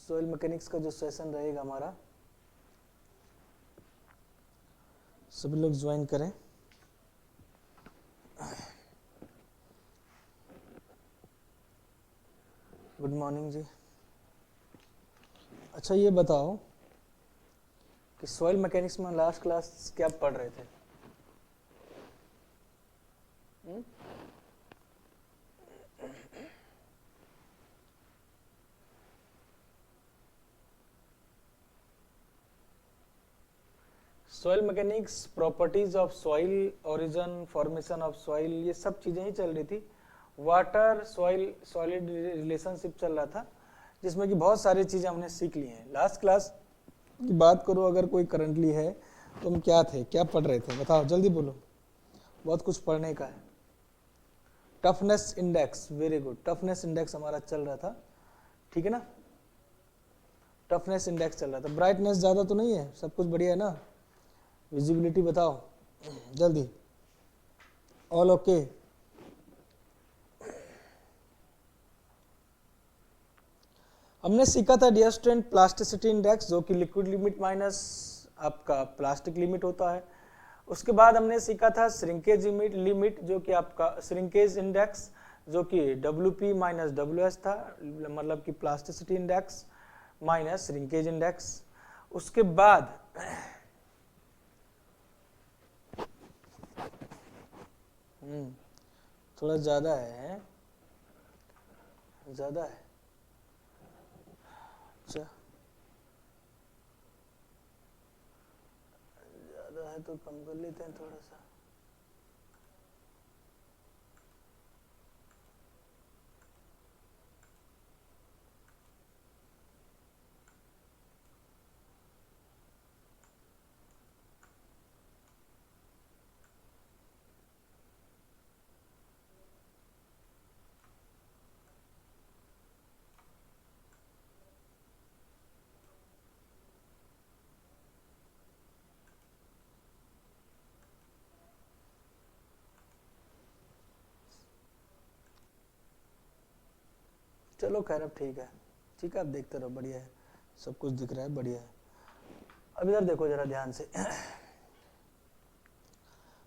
Soil mechanics का जो session रहेगा हमारा, सभी लोग ज्वाइन करें। गुड मॉर्निंग जी। अच्छा ये बताओ कि सॉइल मैकेनिक्स में लास्ट क्लास क्या पढ़ रहे थे? Soil mechanics, properties of soil, origin, formation of soil, ये सब चीजें ही चल रही थी। वाटर सॉइल सॉलिड रिलेशनशिप चल रहा था, जिसमें कि बहुत सारी चीजें हमने सीख ली हैं। लास्ट क्लास की बात करो, अगर कोई करंटली है तो हम क्या थे, क्या पढ़ रहे थे, बताओ जल्दी बोलो, बहुत कुछ पढ़ने का है। Toughness index, very good, toughness index हमारा चल रहा था, ठीक है ना। टफनेस इंडेक्स चल रहा था। ब्राइटनेस ज्यादा तो नहीं है, सब कुछ बढ़िया है ना। विजिबिलिटी बताओ जल्दी, ऑल ओके। हमने सीखा था डियर स्टूडेंट प्लास्टिसिटी इंडेक्स, जो कि लिक्विड लिमिट माइनस आपका प्लास्टिक लिमिट होता है। उसके बाद हमने सीखा था श्रिंकेज लिमिट, जो कि आपका श्रिंकेज इंडेक्स, जो कि WP माइनस WS था, मतलब कि plasticity index minus shrinkage index. उसके बाद थोड़ा ज्यादा है, ज्यादा है, अच्छा ज्यादा है तो कम कर लेते हैं थोड़ा सा। चलो खैर अब ठीक है, ठीक है, आप देखते रहो, बढ़िया है, सब कुछ दिख रहा है, बढ़िया है। अब इधर देखो जरा ध्यान से।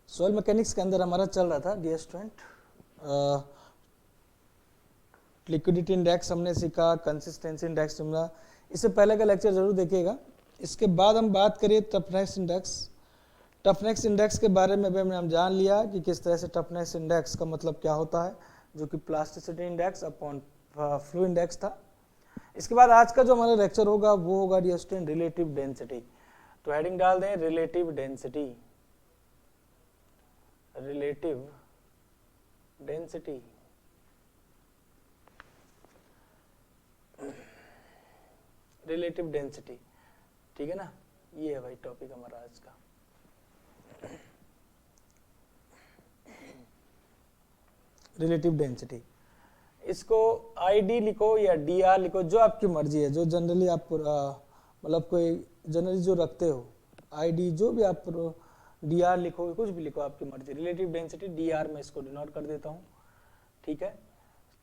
सॉइल मैकेनिक्स के अंदर हमारा चल रहा था डियर स्टूडेंट, लिक्विडिटी इंडेक्स हमने सीखा, कंसिस्टेंसी इंडेक्स हमने, इससे पहले का लेक्चर जरूर देखिएगा। इसके बाद हम बात करिए टफनेस इंडेक्स। टफनेस इंडेक्स के बारे में भी हम जान लिया कि किस तरह से टफनेस इंडेक्स का मतलब क्या होता है, जो कि plasticity index upon flow index था। इसके बाद आज का जो हमारा लेक्चर होगा वो होगा डियर स्टूडेंट रिलेटिव डेंसिटी। तो हेडिंग डाल दें relative density, relative density, relative density, ठीक है ना। ये है भाई टॉपिक हमारा आज का। रिलेटिव डेंसिटी, इसको ID लिखो या DR लिखो, जो आपकी मर्जी है, जो जनरली आप मतलब कोई जनरली जो रखते हो, ID जो भी आप DR लिखो, कुछ भी लिखो, आपकी मर्जी। रिलेटिव डेंसिटी DR में इसको डिनोट कर देता हूं, ठीक है।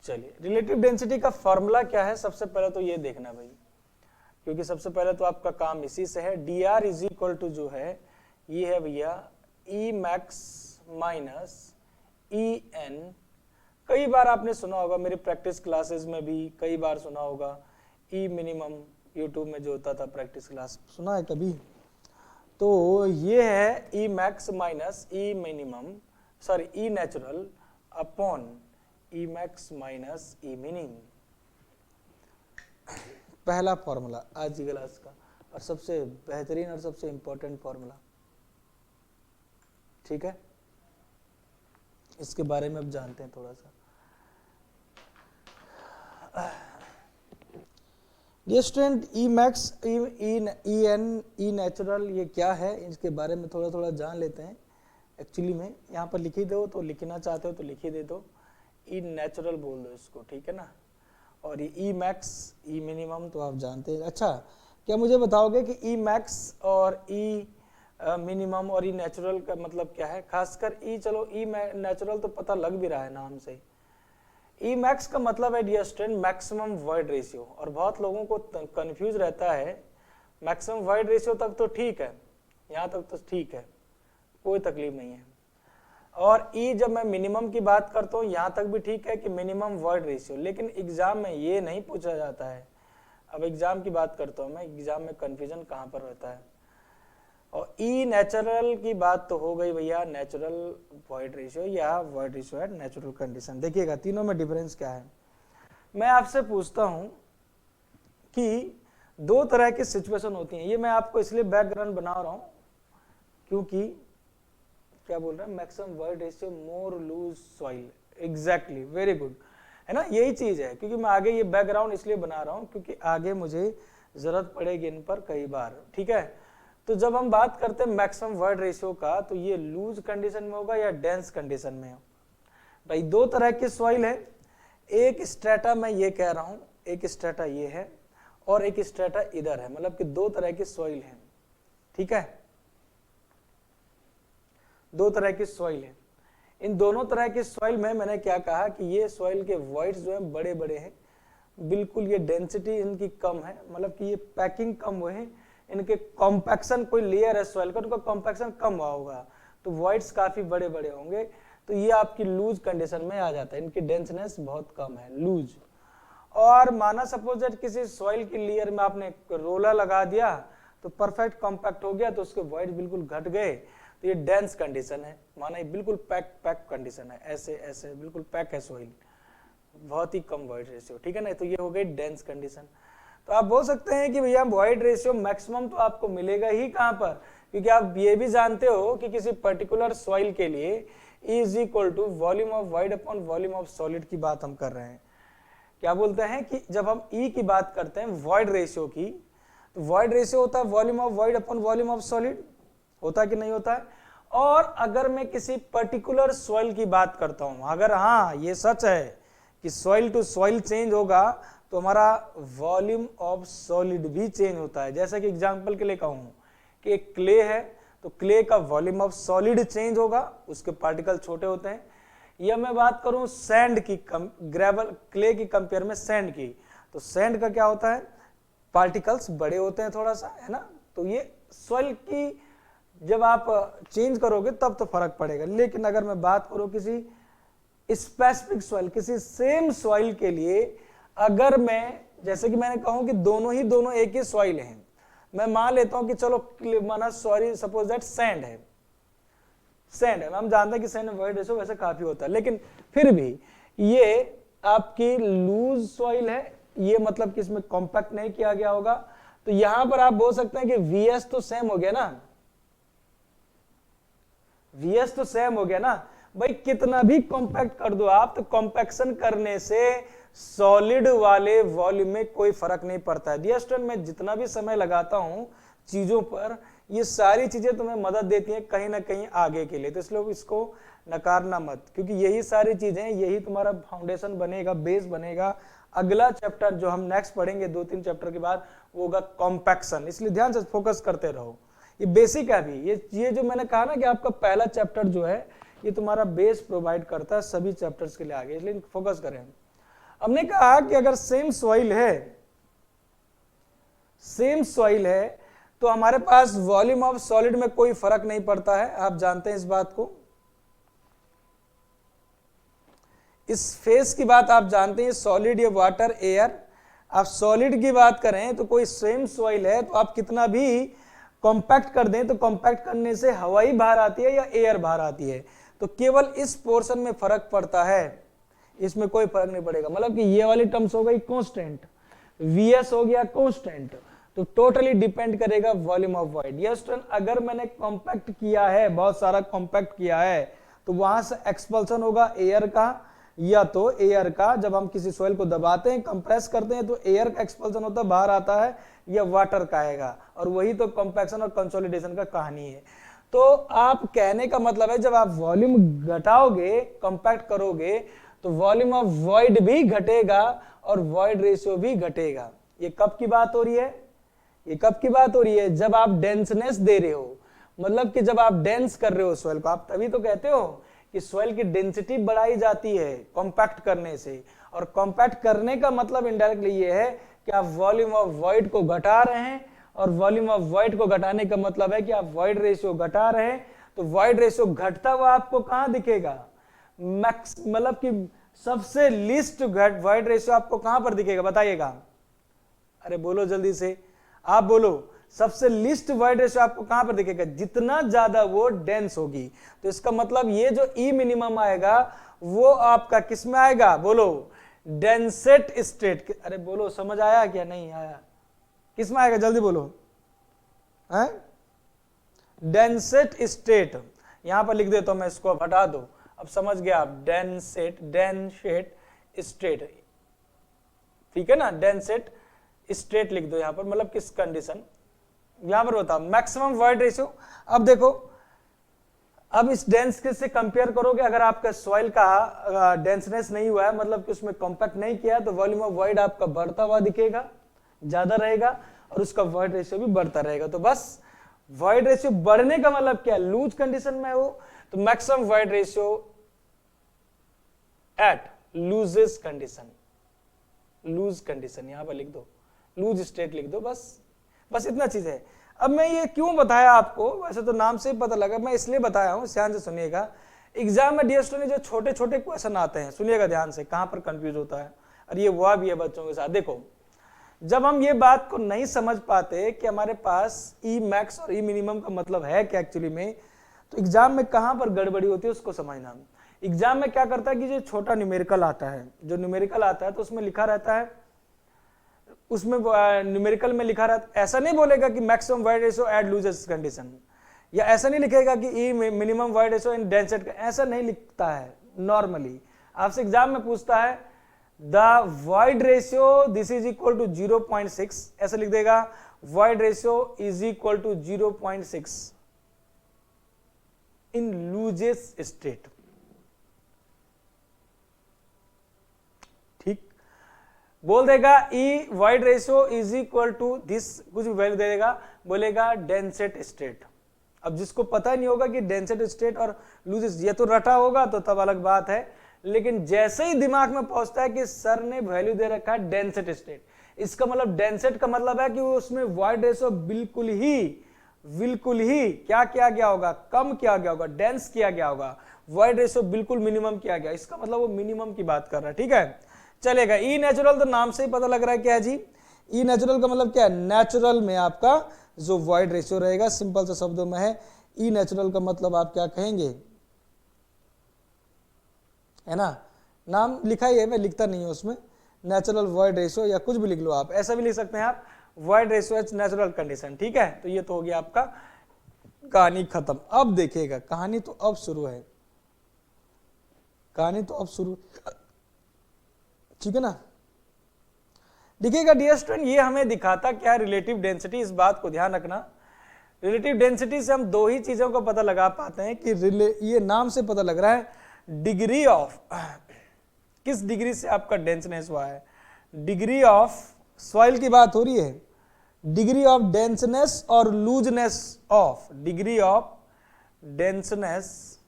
चलिए रिलेटिव डेंसिटी का फॉर्मूला क्या है, सबसे पहले तो ये देखना भाई, क्योंकि सबसे पहले तो आपका काम इसी से है। DR इज इक्वल टू जो है ये है भैया E मैक्स माइनस EN। कई बार आपने सुना होगा, मेरी प्रैक्टिस क्लासेस में भी कई बार सुना होगा, E मिनिमम, यूट्यूब में जो होता था प्रैक्टिस क्लास, सुना है कभी? तो ये है E max minus E minimum, sorry E natural upon E max minus E minimum, पहला फॉर्मूला आज की क्लास का, और सबसे बेहतरीन और सबसे इंपॉर्टेंट फॉर्मूला, ठीक है। इसके बारे में अब जानते हैं थोड़ा सा। ये student E max EN E natural ये क्या है, इसके बारे में थोड़ा थोड़ा जान लेते हैं। एक्चुअली में यहाँ पर लिख ही दो, तो लिखना चाहते हो तो लिख ही दे दो, E नेचुरल बोल दो इसको, ठीक है ना। और ये E मैक्स E मिनिमम तो आप जानते हैं। अच्छा क्या मुझे बताओगे कि E मैक्स और E मिनिमम और E नेचुरल का मतलब क्या है? खासकर E, चलो E नेचुरल तो पता लग भी रहा है नाम से, ई मैक्स का मतलब है dear student maximum void ratio, और बहुत लोगों को कंफ्यूज रहता है। मैक्सिमम वॉइड रेशियो तक तो ठीक है, यहाँ तक तो ठीक है, कोई तकलीफ नहीं है। और ई जब मैं मिनिमम की बात करता हूँ यहाँ तक भी ठीक है कि मिनिमम वॉइड रेशियो, लेकिन एग्जाम में ये नहीं पूछा जाता है। अब एग्जाम की बात करता हूँ मैं, एग्जाम में कंफ्यूजन कहाँ पर रहता है। और ई नेचुरल की बात तो हो गई भैया, नेचुरल वॉइड रेशियो या वॉइड रेशियो है नेचुरल कंडीशन। देखिएगा तीनों में डिफरेंस क्या है। मैं आपसे पूछता हूं कि दो तरह की सिचुएशन होती हैं, ये मैं आपको इसलिए बैकग्राउंड बना रहा हूं क्योंकि क्या बोल रहा है, maximum void ratio more loose soil, exactly, very good, है ना, यही चीज है। क्योंकि मैं आगे ये बैकग्राउंड इसलिए बना रहा हूं क्योंकि आगे मुझे जरूरत पड़ेगी इन पर कई बार, ठीक है। तो जब हम बात करते हैं मैक्सिमम वॉइड रेशियो का, तो ये लूज कंडीशन में होगा या डेंस कंडीशन में? भाई दो तरह की सॉइल है, एक स्ट्रेटा मैं ये कह रहा हूं, एक स्ट्रेटा ये है और एक स्ट्रेटा इधर है, मतलब कि दो तरह की सॉइल है, ठीक है, दो तरह की सॉइल है। इन दोनों तरह की सॉइल में मैंने क्या कहा कि ये सॉइल के वॉइड्स जो है बड़े बड़े हैं, बिल्कुल ये डेंसिटी इनकी कम है, मतलब कि ये पैकिंग कम हुए हैं, इनके कॉम्पैक्शन, कोई लेयर है सॉइल का, उनका कॉम्पैक्शन कम हुआ होगा, तो वॉइड्स काफी बड़े बड़े होंगे, तो ये आपकी लूज कंडीशन में आ जाता है, इनकी डेंसनेस बहुत कम है, लूज। और माना सपोज दैट किसी सॉइल की लेयर में आपने रोलर लगा दिया तो परफेक्ट कॉम्पैक्ट हो गया, तो उसके वॉइड बिल्कुल घट गए, तो ये डेंस कंडीशन है, माना ये बिल्कुल पैक कंडीशन है, ऐसे ऐसे बिल्कुल पैक है सॉइल, बहुत ही कम वॉइड रेशियो, ठीक है ना, तो ये हो गई डेंस कंडीशन। तो आप बोल सकते हैं कि भैया वॉइड रेशियो मैक्सिमम तो आपको मिलेगा ही कहां पर, क्योंकि आप ये भी जानते हो कि किसी पर्टिकुलर सॉइल के लिए E is equal to volume of void upon volume of solid की बात हम कर रहे हैं। क्या बोलते हैं कि जब हम E की बात करते हैं वॉइड रेशियो की, तो वॉइड रेशियो होता है volume of void upon volume of solid, होता है कि नहीं होता है। और अगर मैं किसी पर्टिकुलर सॉइल की बात करता हूं, अगर हाँ ये सच है कि सॉइल टू सॉइल चेंज होगा, तो हमारा वॉल्यूम ऑफ सॉलिड भी चेंज होता है। जैसे कि एग्जांपल के लिए कहूं कि एक क्ले है, तो क्ले का वॉल्यूम ऑफ सॉलिड चेंज होगा, उसके पार्टिकल छोटे होते हैं। या मैं बात करूं सैंड की, ग्रेवल क्ले की कंपेयर में सैंड की, तो सैंड का क्या होता है, पार्टिकल्स बड़े होते हैं थोड़ा सा, है ना। तो ये सॉइल की जब आप चेंज करोगे तब तो फर्क पड़ेगा। लेकिन अगर मैं बात करूं किसी स्पेसिफिक सॉइल, किसी सेम सॉइल के लिए, अगर मैं जैसे कि मैंने कहूं कि दोनों एक ही सॉइल हैं, मैं मान लेता हूं कि चलो माना सॉरी सपोज दैट सैंड है, हम जानते हैं कि सैंड में वॉइड रेशियो वैसे काफी होता है, लेकिन फिर भी ये आपकी लूज सॉइल है, ये मतलब कि इसमें कॉम्पैक्ट नहीं किया गया होगा, तो यहां पर आप बोल सकते हैं कि VS तो सेम हो गया ना, VS तो सेम हो गया ना भाई, कितना भी कॉम्पैक्ट कर दो आप, तो कॉम्पैक्शन करने से सॉलिड वाले वॉल्यूम में कोई फर्क नहीं पड़ता है। डियर स्टूडेंट, मैं जितना भी समय लगाता हूं चीजों पर, ये सारी चीजें तुम्हें मदद देती हैं कहीं ना कहीं आगे के लिए, तो इसलिए इसको नकारना मत, क्योंकि यही सारी चीजें, यही तुम्हारा फाउंडेशन बनेगा, बेस बनेगा। अगला चैप्टर जो हम नेक्स्ट पढ़ेंगे 2-3 चैप्टर के बाद, वो होगा कॉम्पैक्शन, इसलिए ध्यान से फोकस करते रहो। ये बेसिक है अभी, ये जो मैंने कहा ना कि आपका पहला चैप्टर जो है ये तुम्हारा बेस प्रोवाइड करता है सभी चैप्टर्स के लिए आगे, इसलिए फोकस करें। हमने कहा कि अगर सेम सॉइल है तो हमारे पास वॉल्यूम ऑफ सॉलिड में कोई फर्क नहीं पड़ता है, आप जानते हैं इस बात को। इस फेस की बात आप जानते हैं, सॉलिड या वाटर एयर। आप सॉलिड की बात करें तो कोई सेम सॉइल है, तो आप कितना भी कॉम्पैक्ट कर दें, तो कॉम्पैक्ट करने से हवा ही बाहर आती है या एयर बाहर आती है, तो केवल इस पोर्शन में फर्क पड़ता है, इसमें कोई फर्क नहीं पड़ेगा। मतलब कि ये वाली टर्म्स हो गई कांस्टेंट, VS हो गया कांस्टेंट, तो टोटली डिपेंड करेगा वॉल्यूम ऑफ वॉइड। यस, अगर मैंने कॉम्पैक्ट किया है, बहुत सारा कॉम्पैक्ट किया है, तो वहां से एक्सपल्सन होगा एयर का, या तो एयर का, जब हम किसी सॉइल को दबाते हैं, कंप्रेस करते हैं, तो एयर का एक्सपल्सन होता है, बाहर आता है, या वाटर का आएगा, और वही तो कॉम्पैक्शन और कंसोलिडेशन का कहानी है। तो आप कहने का मतलब है, जब आप वॉल्यूम घटाओगे, कंपैक्ट करोगे, तो वॉल्यूम ऑफ वॉइड भी घटेगा और वॉइड रेशियो भी घटेगा। ये कब की बात हो रही है, ये कब की बात हो रही है, जब आप डेंसनेस दे रहे हो, मतलब कि जब आप डेंस कर रहे हो सॉइल को, आप तभी तो कहते हो कि सॉइल की डेंसिटी बढ़ाई जाती है कॉम्पैक्ट करने से, और कॉम्पैक्ट करने का मतलब इनडायरेक्टली ये है कि आप वॉल्यूम ऑफ वॉइड को घटा रहे हैं, और वॉल्यूम ऑफ वॉइड को घटाने का मतलब है कि आप वॉइड रेशियो घटा रहे हैं, तो वॉइड रेशियो घटता हुआ आपको कहां दिखेगा, मैक्स मतलब कि सबसे लिस्ट वॉइड रेशियो आपको कहां पर दिखेगा बताइएगा, अरे बोलो जल्दी से, आप बोलो, सबसे लिस्ट वॉइड रेशियो आपको कहां पर दिखेगा, जितना ज्यादा वो डेंस होगी। तो इसका मतलब ये जो ई मिनिमम आएगा वो आपका किस में आएगा, बोलो, डेंसेट स्टेट। अरे बोलो समझ आया क्या, नहीं आया, किस में आएगा जल्दी बोलो, है डेंसेट स्टेट। यहां पर लिख देता हूं मैं, इसको अब हटा दो, अब समझ गया आप, डेंसेट स्टेट, ठीक है ना, डेंसेट स्टेट लिख दो यहां पर, मतलब किस कंडीशन, यहां पर बताओ मैक्सिमम वॉइड रेशियो। अब देखो, अब इस डेंस के से कंपेयर करोगे, अगर आपका सॉइल का डेंसनेस नहीं हुआ है, मतलब कि उसमें कॉम्पैक्ट नहीं किया, तो वॉल्यूम ऑफ वॉइड आपका बढ़ता हुआ दिखेगा, ज्यादा रहेगा, और उसका वॉइड रेशियो भी बढ़ता रहेगा। तो बस वॉइड रेशियो बढ़ने का मतलब क्या, लूज कंडीशन में हो तो maximum void ratio at loosest condition, loose condition यहां पर लिख दो, लूज स्टेट लिख दो, बस इतना चीज है। अब मैं ये क्यों बताया आपको, वैसे तो नाम से ही पता लगा, मैं इसलिए बताया हूं, ध्यान से सुनिएगा। एग्जाम में डियर स्टूडेंट जो छोटे छोटे क्वेश्चन आते हैं, सुनिएगा ध्यान से, कहां पर कंफ्यूज होता है, और ये हुआ भी है बच्चों के साथ। देखो, जब हम ये बात को नहीं समझ पाते कि हमारे पास ई मैक्स और ई मिनिमम का मतलब है क्या एक्चुअली में, तो एग्जाम में कहां पर गड़बड़ी होती है उसको समझना। एग्जाम में क्या करता है कि जो छोटा न्यूमेरिकल आता है, जो न्यूमेरिकल आता है तो उसमें लिखा रहता है, उसमें न्यूमेरिकल में लिखा रहता, ऐसा नहीं बोलेगा कि maximum void ratio at loosest condition, या ऐसा नहीं लिखेगा कि e minimum void ratio in densest, ऐसा नहीं लिखता है। नॉर्मली आपसे एग्जाम में पूछता है the void ratio this is equal to 0.6, ऐसा लिख देगा, void ratio is equal to 0.6 in loosest state, ठीक, बोल देगा ई void ratio is equal to this, कुछ भी वैल्यू दे देगा, बोलेगा डेंसेट स्टेट। अब जिसको पता नहीं होगा कि डेंसेट स्टेट और लूजेस, ये तो रटा होगा तो तब अलग बात है, लेकिन जैसे ही दिमाग में पहुंचता है कि सर ने वैल्यू दे रखा है डेंसेट स्टेट, इसका मतलब डेंसेट का मतलब है कि उसमें वॉइड रेशियो बिल्कुल ही क्या किया गया होगा, कम किया गया होगा, डेंस किया गया होगा, वॉइड रेशियो बिल्कुल मिनिमम किया गया, इसका मतलब वो मिनिमम की बात कर रहा है, ठीक है, चलेगा। ई नेचुरल तो नाम से ही पता लग रहा है क्या है जी, ई नेचुरल का मतलब क्या है, नेचुरल में आपका जो वॉइड रेशियो रहेगा, सिंपल से शब्दों में है, ई नेचुरल का मतलब आप क्या कहेंगे, है ना, नाम लिखा ही है, मैं लिखता नहीं हूं उसमें, नेचुरल वॉइड रेशियो या कुछ भी लिख लो आप, ऐसा भी लिख सकते हैं आप, void ratio at natural condition, ठीक है। तो ये तो हो गया आपका कहानी खत्म। अब देखिएगा, कहानी तो अब शुरू है, कहानी तो अब शुरू, ठीक है ना। देखिएगा डियर स्टूडेंट, ये हमें दिखाता क्या, रिलेटिव डेंसिटी, इस बात को ध्यान रखना, रिलेटिव डेंसिटी से हम दो ही चीजों को पता लगा पाते हैं कि ये नाम से पता लग रहा है डिग्री ऑफ, किस डिग्री से आपका डेंसनेस हुआ है, डिग्री ऑफ, सॉइल की बात हो रही है, डिग्री ऑफ डेंसनेस और लूजनेस ऑफ, डिग्री ऑफ डेंसनेस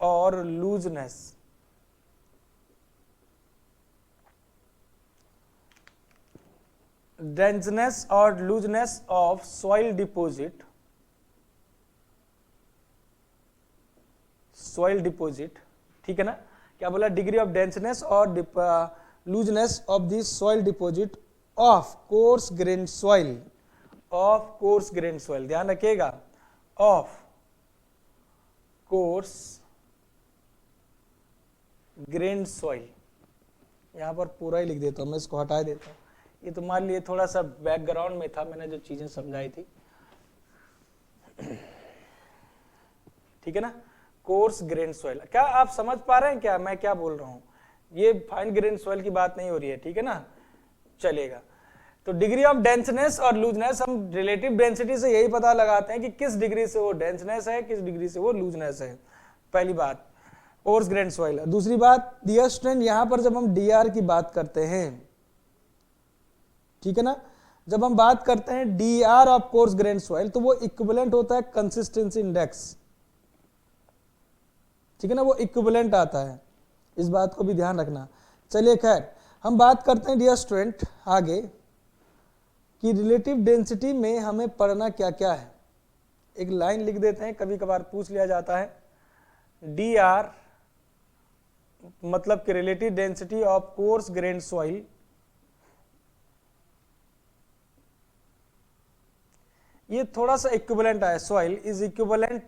और लूजनेस, डेंसनेस और looseness of soil deposit, soil deposit, ठीक है ना, क्या बोला, डिग्री ऑफ डेंसनेस और looseness of the soil deposit of coarse grain soil, of coarse grain soil, ध्यान रखिएगा, ऑफ कोर्स ग्रेन सॉइल, यहां पर पूरा ही लिख देता हूं मैं, इसको हटा देता हूं, ये तुम्हारे लिए थोड़ा सा बैकग्राउंड में था, मैंने जो चीजें समझाई थी, ठीक है ना, कोर्स ग्रेन सॉइल, क्या आप समझ पा रहे हैं क्या मैं क्या बोल रहा हूं, ये फाइन ग्रेन सॉइल की बात नहीं हो रही है, ठीक है ना, चलेगा। तो डिग्री ऑफ डेंसनेस और लूजनेस, हम रिलेटिव डेंसिटी से यही पता लगाते हैं कि किस डिग्री से वो डेंसनेस है, किस डिग्री से वो लूजनेस है, पहली बात, कोर्स ग्रेन सॉइल। दूसरी बात डियर स्टूडेंट, यहां पर जब हम डीआर की बात करते हैं, ठीक है ना, जब हम बात करते हैं DR of coarse grain soil, तो वो इक्विवेलेंट होता है कंसिस्टेंसी इंडेक्स, ठीक है ना, वो इक्विवेलेंट आता है, इस बात को भी ध्यान रखना। चलिए खैर हम बात करते हैं डियर स्टूडेंट आगे कि रिलेटिव डेंसिटी में हमें पढ़ना क्या क्या है। एक लाइन लिख देते हैं, कभी कभार पूछ लिया जाता है, डी आर मतलब कि relative density of coarse grain soil, ये थोड़ा सा इक्विवेलेंट है, soil is equivalent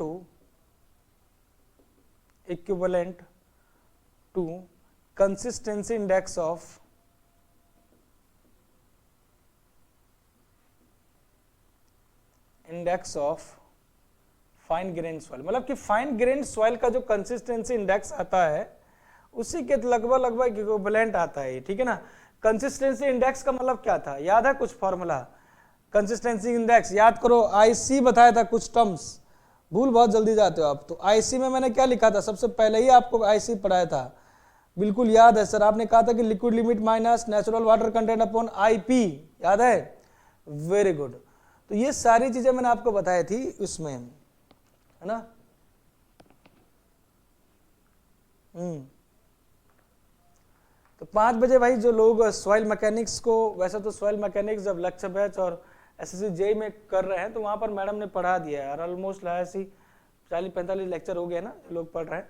to consistency index of fine grain soil, मतलब कि फाइन ग्रेन सॉइल का जो कंसिस्टेंसी इंडेक्स आता है उसी के लगभग इक्विवेलेंट आता है, ठीक है ना। कंसिस्टेंसी इंडेक्स का मतलब क्या था, याद है कुछ फॉर्मूला, कंसिस्टेंसी इंडेक्स याद करो, आईसी बताया था, कुछ टर्म्स भूल बहुत जल्दी जाते हो आप। तो आईसी में मैंने क्या लिखा था, सबसे पहले ही आपको आईसी पढ़ाया था, बिल्कुल याद है सर, आपने कहा था कि liquid limit minus natural water content upon IP, याद है, वेरी गुड। तो ये सारी चीजें मैंने आपको बताई थी उसमें, है ना। तो 5 बजे भाई जो लोग सॉइल मैकेनिक्स को, वैसे तो सॉइल मैकेनिक्स जब लेक्चर बैच और एसएससी जेई में कर रहे हैं तो वहां पर मैडम ने पढ़ा दिया है, और ऑलमोस्ट ऐसी 40-45 लेक्चर हो गए ना लोग पढ़ रहे हैं।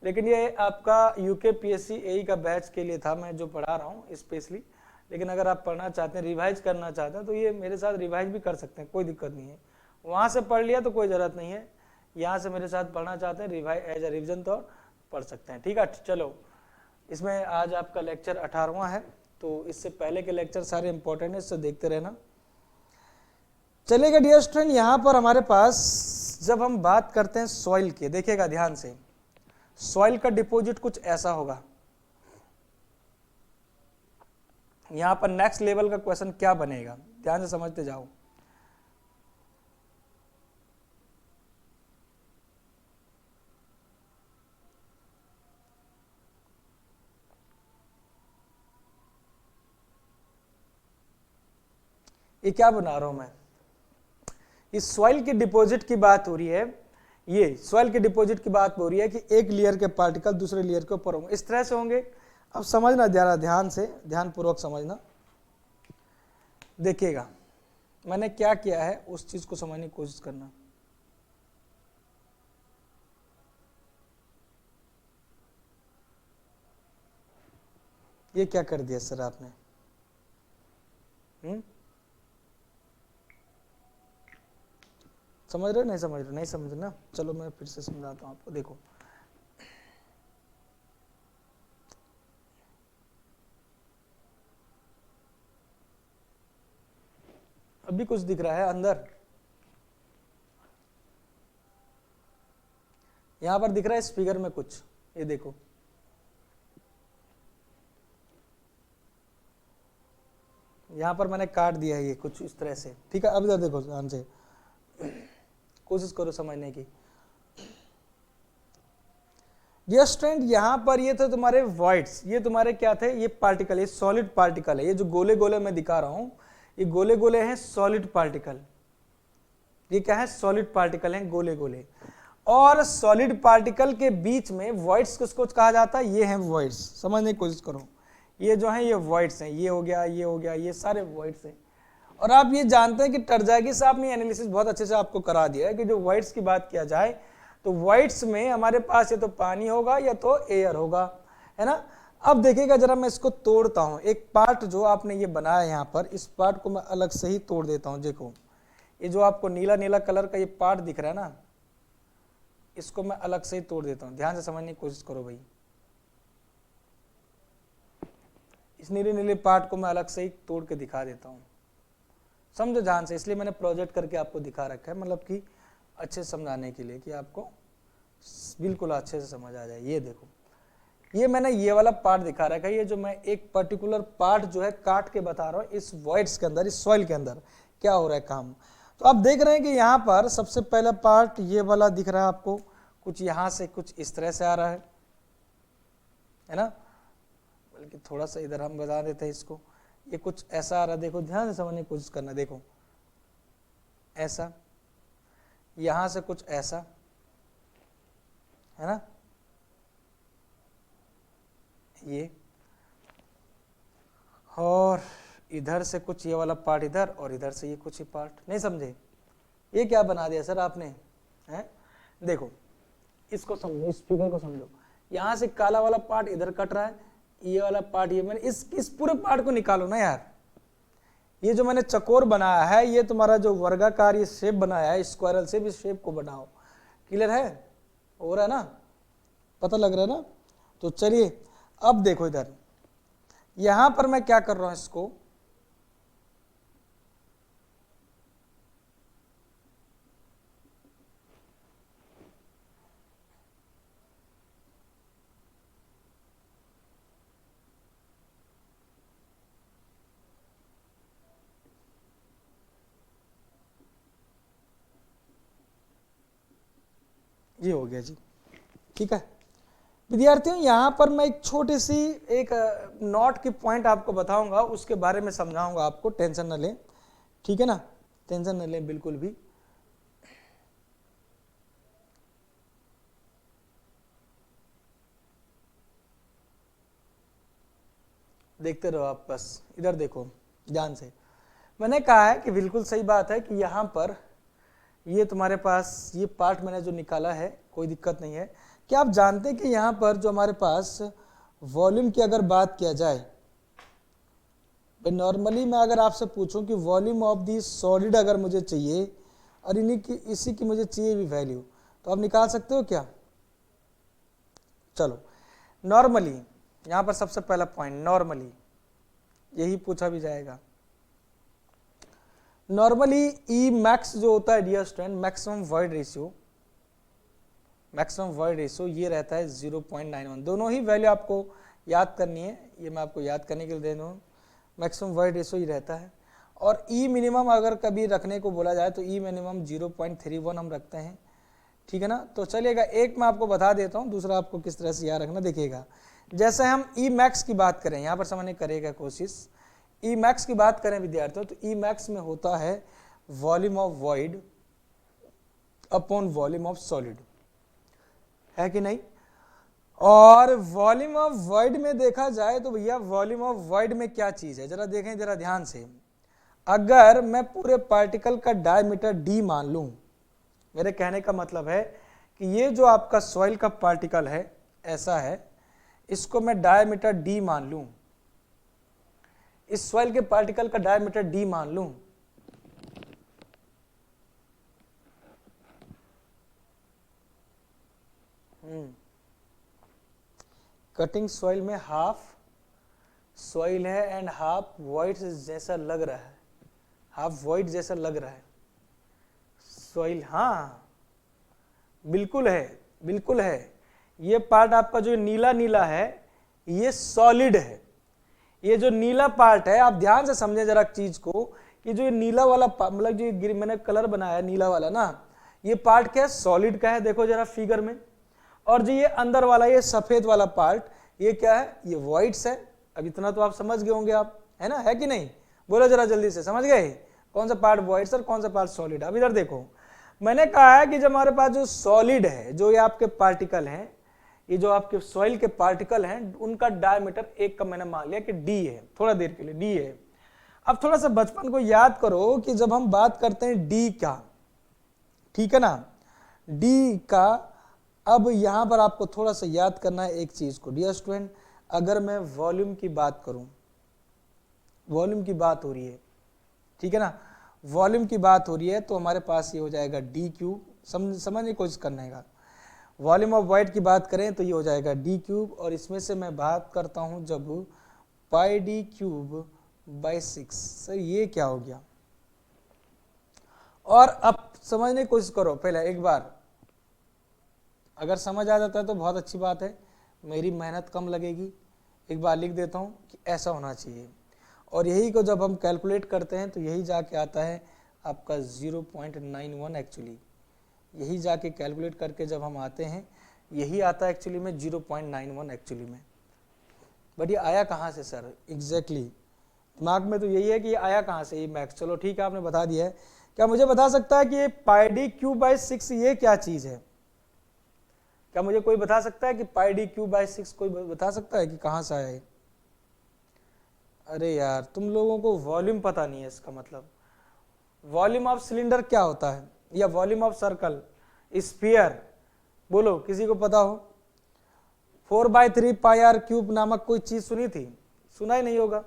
लेकिन ये आपका यूके पीएससी एई का बैच के लिए था मैं जो पढ़ा रहा हूँ स्पेशली। लेकिन अगर आप पढ़ना चाहते हैं, रिवाइज करना चाहते हैं, तो ये मेरे साथ रिवाइज भी कर सकते हैं, कोई दिक्कत नहीं है। वहाँ से पढ़ लिया तो कोई ज़रूरत नहीं है, यहाँ से मेरे साथ पढ़ना चाहते हैं रिवाइज एज ए रिविजन तो पढ़ सकते हैं, ठीक है। चलो, इसमें आज आपका लेक्चर 18वां है, तो इससे पहले के लेक्चर सारे इंपॉर्टेंट है, इससे देखते रहना। चलेगा डियर स्टूडेंट, यहाँ पर हमारे पास जब हम बात करते हैं सॉइल के, देखिएगा ध्यान से, सॉइल का डिपॉजिट कुछ ऐसा होगा। यहां पर नेक्स्ट लेवल का क्वेश्चन क्या बनेगा, ध्यान से समझते जाओ। ये क्या बना रहा हूं मैं, इस सॉइल की डिपॉजिट की बात हो रही है, ये सॉइल के डिपॉजिट की बात हो रही है कि एक लेयर के पार्टिकल दूसरे लेयर के ऊपर होंगे, इस तरह से होंगे। अब समझना जरा ध्यान से, ध्यानपूर्वक समझना। देखिएगा मैंने क्या किया है, उस चीज को समझने की कोशिश करना। ये क्या कर दिया सर आपने, समझ रहे हो, नहीं समझ रहे, नहीं समझ ना, चलो मैं फिर से समझाता हूं आपको। देखो अभी कुछ दिख रहा है अंदर, यहां पर दिख रहा है इस फिगर में कुछ, ये देखो, यहां पर मैंने काट दिया है ये कुछ इस तरह से, ठीक है। अब इधर देखो ध्यान से, कोशिश करो समझने की। डियर स्टूडेंट, यहां पर ये थे तुम्हारे वॉइड्स, ये तुम्हारे क्या थे, ये पार्टिकल, ये सॉलिड पार्टिकल है, ये जो गोले गोले मैं दिखा रहा हूं ये गोले गोले हैं सॉलिड पार्टिकल। ये क्या है, सॉलिड पार्टिकल हैं गोले गोले। और सॉलिड पार्टिकल के बीच में वॉइड्स किसको कहा जाता है, ये हैं वॉइड्स, समझने की कोशिश करो। ये जो है ये वॉइड्स हैं, ये हो गया, ये हो गया, ये सारे वॉइड्स हैं। और आप ये जानते हैं कि टरजागी साहब ने एनालिसिस बहुत अच्छे से आपको करा दिया है कि जो वॉइड्स की बात किया जाए तो वॉइड्स में हमारे पास या तो पानी होगा या तो एयर होगा, है ना। अब देखिएगा जरा, मैं इसको तोड़ता हूं, एक पार्ट जो आपने ये बनाया यहाँ पर, इस पार्ट को मैं अलग से ही तोड़ देता हूं। देखो ये जो आपको नीला नीला कलर का ये पार्ट दिख रहा है ना, इसको मैं अलग से ही तोड़ देता हूं, ध्यान से समझने की कोशिश करो भाई। इस नीले नीले पार्ट को मैं अलग से ही तोड़ के दिखा देता हूं, समझो ध्यान से, इसलिए मैंने प्रोजेक्ट करके आपको दिखा रखा है, मतलब कि अच्छे समझाने के लिए, कि आपको बिल्कुल अच्छे से समझ आ जाए। ये देखो, ये मैंने ये वाला पार्ट दिखा रखा है, ये जो मैं एक पर्टिकुलर पार्ट जो है काट के बता रहा हूँ, इस वॉइड्स के अंदर, इस सॉइल के अंदर क्या हो रहा है काम। तो आप देख रहे हैं कि यहाँ पर सबसे पहला पार्ट ये वाला दिख रहा है आपको, कुछ यहाँ से कुछ इस तरह से आ रहा है ना, बल्कि थोड़ा सा इधर हम बता देते हैं इसको, ये कुछ ऐसा आ रहा है, देखो ध्यान से समझने की कोशिश करना। देखो ऐसा, यहां से कुछ ऐसा, है ना, ये, और इधर से कुछ ये वाला पार्ट इधर, और इधर से ये कुछ ही पार्ट, नहीं समझे? ये क्या बना दिया सर आपने, हैं? देखो इसको समझो, इस फिगर को समझो, यहां से काला वाला पार्ट इधर कट रहा है, ये वाला पार्ट ये, मैंने इस पूरे पार्ट को निकालो ना यार। ये जो मैंने चकोर बनाया है, ये तुम्हारा जो वर्गाकार ये शेप बनाया है, स्क्वायरल शेप, इस शेप को बनाओ। क्लियर है? हो रहा है ना? पता लग रहा है ना? तो चलिए अब देखो इधर, यहां पर मैं क्या कर रहा हूं, इसको ये हो गया जी, ठीक है विद्यार्थियों। यहां पर मैं एक छोटी सी एक नोट की पॉइंट आपको बताऊंगा, उसके बारे में समझाऊंगा आपको, टेंशन न लें, ठीक है ना, टेंशन न लें बिल्कुल भी। देखते रहो आप, बस इधर देखो ध्यान से। मैंने कहा है कि बिल्कुल सही बात है कि यहां पर ये तुम्हारे पास ये पार्ट मैंने जो निकाला है, कोई दिक्कत नहीं है। क्या आप जानते हैं कि यहाँ पर जो हमारे पास वॉल्यूम की अगर बात किया जाए, नॉर्मली मैं अगर आपसे पूछूं कि वॉल्यूम ऑफ दी सॉलिड अगर मुझे चाहिए और इन्हीं की इसी की मुझे चाहिए भी वैल्यू, तो आप निकाल सकते हो क्या? चलो नॉर्मली यहाँ पर सबसे पहला पॉइंट, नॉर्मली यही पूछा भी जाएगा। नॉर्मली ई मैक्स जो होता है dear student, maximum void ratio, maximum void ratio ये रहता है 0.91। दोनों ही वैल्यू आपको याद करनी है, ये मैं आपको याद करने के लिए दे दूँ। मैक्सिमम वॉइड रेशियो ही रहता है। और ई मिनिमम अगर कभी रखने को बोला जाए तो ई मिनिमम 0.31 हम रखते हैं, ठीक है ना। तो चलिएगा, एक मैं आपको बता देता हूँ, दूसरा आपको किस तरह से याद रखना देखिएगा। जैसे हम ई मैक्स की बात करें, यहाँ पर समझने करेगा कोशिश, ई मैक्स की बात करें विद्यार्थियों, तो ई मैक्स में होता है volume of void upon volume of solid, है कि नहीं। और वॉल्यूम ऑफ वॉइड में देखा जाए तो भैया वॉल्यूम ऑफ वॉइड में क्या चीज है, जरा देखें जरा ध्यान से। अगर मैं पूरे पार्टिकल का डायमीटर डी मान लूं, मेरे कहने का मतलब है कि ये जो आपका सॉइल का पार्टिकल है ऐसा है, इसको मैं डायमीटर डी मान लूं, इस सॉइल के पार्टिकल का डायमीटर डी मान लूं, कटिंग सॉइल में हाफ सॉइल है एंड हाफ वॉइड जैसा लग रहा है, हाफ वॉइड जैसा लग रहा है सॉइल। हाँ बिल्कुल है, बिल्कुल है। ये पार्ट आपका जो नीला नीला है ये सॉलिड है, ये जो नीला पार्ट है, आप ध्यान से समझें जरा चीज को, कि जो ये नीला वाला मतलब जो मैंने कलर बनाया नीला वाला ना, ये पार्ट क्या है, सॉलिड का है, देखो जरा फिगर में। और जो ये अंदर वाला ये सफेद वाला पार्ट, ये क्या है, ये व्हाइट्स है। अब इतना तो आप समझ गए होंगे आप, है ना, है कि नहीं? बोलो जरा जल्दी से, समझ गए कौन सा पार्ट व्हाइट्स और कौन सा पार्ट सॉलिड। अब इधर देखो, मैंने कहा है कि जब हमारे पास जो सॉलिड है, जो ये आपके पार्टिकल हैं, ये जो आपके सॉइल के पार्टिकल हैं, उनका डायमीटर एक का मैंने मान लिया कि डी है, थोड़ा देर के लिए डी है। अब थोड़ा सा बचपन को याद करो कि जब हम बात करते हैं डी का, ठीक है ना, डी का, अब यहां पर आपको थोड़ा सा याद करना है एक चीज को डियर स्टूडेंट। अगर मैं वॉल्यूम की बात करूं, वॉल्यूम की बात हो रही है, ठीक है ना, वॉल्यूम की बात हो रही है, तो हमारे पास ये हो जाएगा डी क्यूब। समझने की कोशिश करने का, वॉल्यूम ऑफ वाइड की बात करें तो ये हो जाएगा डी क्यूब, और इसमें से मैं बात करता हूं जब पाई डी क्यूब बाई 6। सर ये क्या हो गया? और अब समझने की कोशिश करो, पहले एक बार अगर समझ आ जाता है तो बहुत अच्छी बात है, मेरी मेहनत कम लगेगी। एक बार लिख देता हूँ कि ऐसा होना चाहिए, और यही को जब हम कैलकुलेट करते हैं तो यही जाके आता है आपका 0.91। एक्चुअली यही जाके कैलकुलेट करके जब हम आते हैं यही आता है एक्चुअली में 0.91 एक्चुअली में। बट ये आया कहाँ से सर? एग्जैक्टली दिमाग में तो यही है कि ये आया कहाँ से, ये मैक्स। चलो ठीक है, आपने बता दिया है। क्या मुझे बता सकता है कि ये पाई डी क्यूब बाई 6 ये क्या चीज़ है? क्या मुझे कोई बता सकता है कि पाई डी क्यूब बाई 6 कोई बता सकता है कि कहाँ से आया है? अरे यार तुम लोगों को वॉल्यूम पता नहीं है, इसका मतलब वॉल्यूम ऑफ सिलेंडर क्या होता है, या वॉल्यूम ऑफ सर्कल, स्फीयर, बोलो किसी को पता हो? 4/3 पाई आर क्यूब नामक कोई चीज सुनी थी? सुना ही नहीं होगा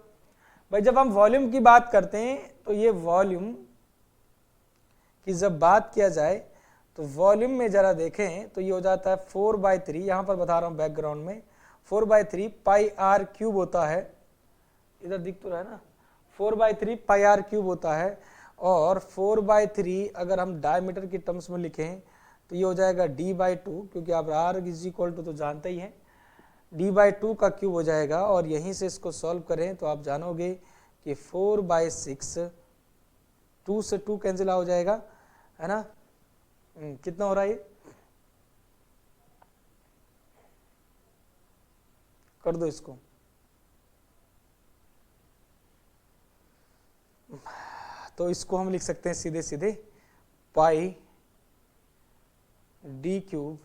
भाई। जब हम वॉल्यूम की बात करते हैं तो ये वॉल्यूम की जब बात किया जाए तो वॉल्यूम में जरा देखें तो ये हो जाता है 4/3, यहां पर बता रहा हूं बैकग्राउंड में, 4/3 पाई आर क्यूब होता है, इधर दिख तो रहा है ना, 4/3 पाई आर क्यूब होता है। और 4/3 अगर हम डायमीटर की टर्म्स में लिखें तो ये हो जाएगा d/2, क्योंकि आप r = तो जानते ही हैं, d/2 का क्यूब हो जाएगा। और यहीं से इसको सॉल्व करें तो आप जानोगे कि 4/6, 2 से 2 कैंसिल हो जाएगा, है ना? कितना हो रहा है ये? कर दो इसको, तो इसको हम लिख सकते हैं सीधे सीधे पाई डी क्यूब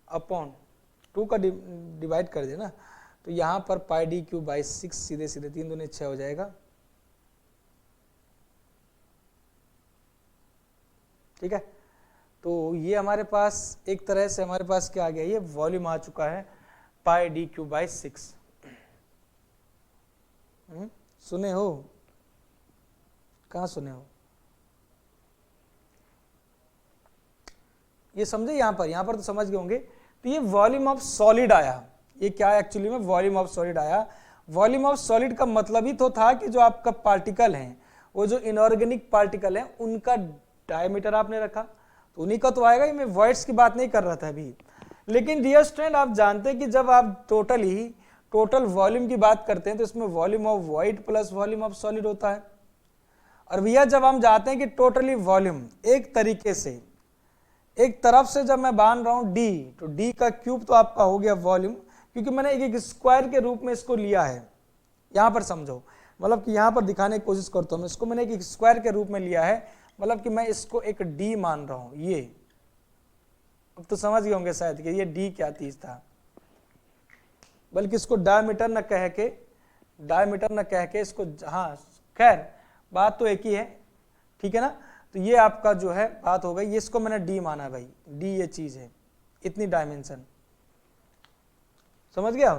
अपॉन 2 का डिवाइड कर देना, तो यहां पर पाई डी क्यूब बाई 6, सीधे सीधे 3 दूनी 6 हो जाएगा। ठीक है, तो ये हमारे पास एक तरह से हमारे पास क्या आ गया, ये वॉल्यूम आ चुका है पाई डी क्यूब बाई 6। सुने हो? कहाँ सुने हो? ये समझे? यहां पर तो समझ गए होंगे। तो ये वॉल्यूम ऑफ सॉलिड आया, ये क्या है एक्चुअली में? वॉल्यूम ऑफ सॉलिड आया। वॉल्यूम ऑफ सॉलिड का मतलब ही तो था कि जो आपका पार्टिकल है, वो जो इनऑर्गेनिक पार्टिकल है, उनका डायमीटर आपने रखा, तो उन्हीं का तो आएगा। ये मैं वॉइड्स की बात नहीं कर रहा था अभी। लेकिन डियर स्टूडेंट, आप जानते हैं कि जब आप टोटल वॉल्यूम की बात करते हैं तो इसमें volume of void plus volume of solid होता है। और भैया जब हम जाते हैं कि टोटली वॉल्यूम एक तरीके से, एक तरफ से जब मैं बांध रहा हूं डी, तो डी का क्यूब तो आपका हो गया वॉल्यूम, क्योंकि मैंने एक स्क्वायर के रूप में इसको लिया है। यहां पर समझो, मतलब कि यहां पर दिखाने की कोशिश करता हूं मैं, इसको मैंने एक स्क्वायर के रूप में लिया है, मतलब कि मैं इसको एक डी मान रहा हूं। ये अब तो समझ गए होंगे शायद कि ये डी क्या चीज था, बल्कि इसको डायमीटर न कह के इसको, हाँ खैर बात तो एक ही है, ठीक है ना? तो ये आपका जो है बात हो गई, ये इसको मैंने डी माना भाई, डी ये चीज है, इतनी डायमेंशन, समझ गया?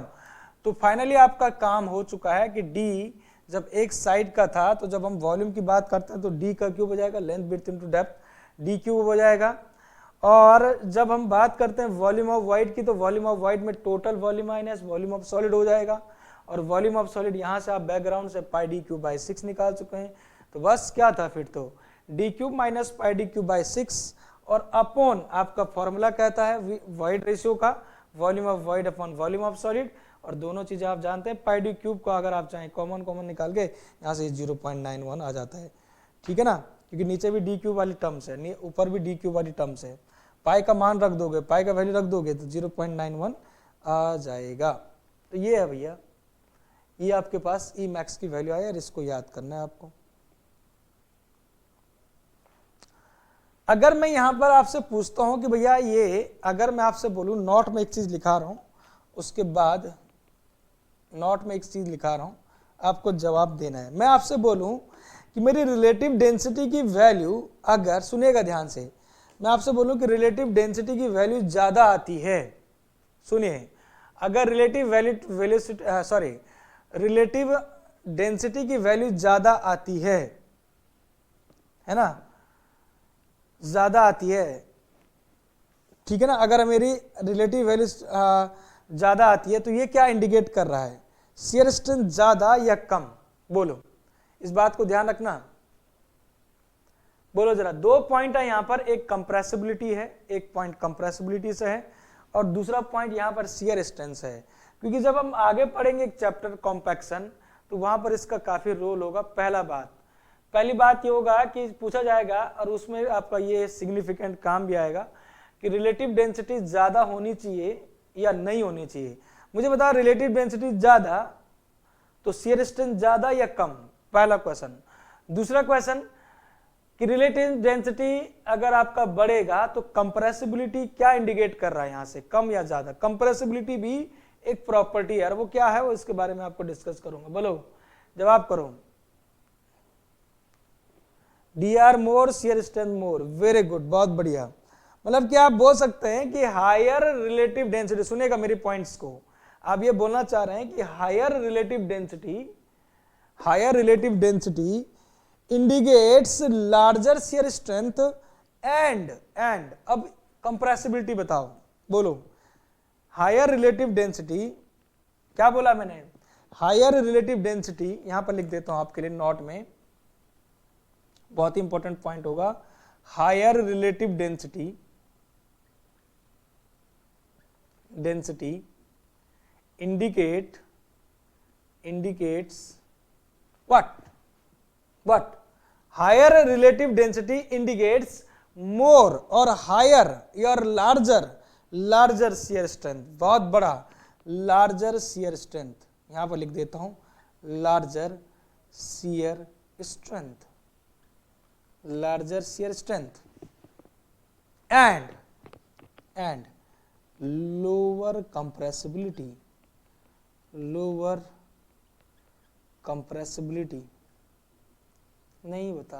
तो फाइनली आपका काम हो चुका है कि डी जब एक साइड का था, तो जब हम वॉल्यूम की बात करते हैं तो डी का क्यूब हो जाएगा length width into depth, D cube हो जाएगा। और जब हम बात करते हैं वॉल्यूम ऑफ वाइड की, तो वॉल्यूम ऑफ वाइड में total volume minus volume of solid हो जाएगा। और वॉल्यूम ऑफ सॉलिड यहां से आप बैकग्राउंड से पाई डी क्यूब बाई 6 निकाल चुके हैं। तो बस क्या था फिर, तो D cube minus pi D cube by 6 और अपॉन आपका फॉर्मूला कहता है वाइड रेशियो का, volume of wide upon volume of solid. और दोनों चीजें आप जानते हैं, पाई डी क्यूब को अगर आप चाहें कॉमन निकाल के यहाँ से 0.91 आ जाता है, ठीक है ना? क्योंकि नीचे भी डी क्यूब वाली टर्म्स है, ऊपर भी डी क्यूब वाली टर्म्स है। पाई का मान रख दोगे, पाई का वैल्यू रख दोगे तो 0.91 आ जाएगा। तो ये है भैया, ये आपके पास ई मैक्स की वैल्यू आया, और इसको याद करना है आपको। अगर मैं यहां पर आपसे पूछता हूं कि भैया ये, अगर मैं आपसे बोलूं नोट में एक चीज लिखा रहा हूं, उसके बाद नोट में एक चीज लिखा रहा हूं, आपको जवाब देना है। मैं आपसे बोलूं कि मेरी रिलेटिव डेंसिटी की वैल्यू, अगर सुनिएगा ध्यान से, मैं आपसे बोलूं कि रिलेटिव डेंसिटी की वैल्यू ज्यादा आती है, सुनिए, अगर रिलेटिव डेंसिटी की वैल्यू ज्यादा आती है ना, ज्यादा आती है, ठीक है ना? अगर मेरी रिलेटिव वैल्यू ज्यादा आती है तो ये क्या इंडिकेट कर रहा है, शियर स्ट्रेंथ ज्यादा या कम? बोलो, इस बात को ध्यान रखना, बोलो जरा। 2 पॉइंट है यहां पर, एक कंप्रेसिबिलिटी है, एक पॉइंट कंप्रेसिबिलिटी से है, और दूसरा पॉइंट यहां पर शियर स्ट्रेंथ है। क्योंकि जब हम आगे पढ़ेंगे एक चैप्टर कॉम्पैक्शन, तो वहां पर इसका काफी रोल होगा। पहली बात ये होगा कि पूछा जाएगा, और उसमें आपका ये सिग्निफिकेंट काम भी आएगा कि रिलेटिव डेंसिटी ज्यादा होनी चाहिए या नहीं होनी चाहिए। मुझे बताओ, रिलेटिव डेंसिटी ज्यादा तो शियर स्ट्रेंथ ज्यादा या कम? पहला क्वेश्चन। दूसरा क्वेश्चन, कि रिलेटिव डेंसिटी अगर आपका बढ़ेगा तो कंप्रेसिबिलिटी क्या इंडिकेट कर रहा है, यहां से कम या ज्यादा। कंप्रेसिबिलिटी भी एक प्रॉपर्टी है, वो क्या है वो इसके बारे में आपको डिस्कस करूंगा। बोलो जवाब करो। D R more, shear strength more, very good, बहुत बढ़िया। मतलब क्या आप बोल सकते हैं कि हायर रिलेटिव डेंसिटी, सुनेगा मेरी पॉइंट्स को, आप ये बोलना चाह रहे हैं कि higher relative density indicates larger shear strength and अब कंप्रेसिबिलिटी बताओ, बोलो। हायर रिलेटिव डेंसिटी, क्या बोला मैंने, हायर रिलेटिव डेंसिटी, यहां पर लिख देता हूं आपके लिए नोट में, बहुत ही इंपॉर्टेंट पॉइंट होगा। Higher relative density indicates what higher relative density indicates more or higher or larger shear strength, बहुत बड़ा larger shear strength, यहां पर लिख देता हूं larger shear strength and lower compressibility नहीं बता,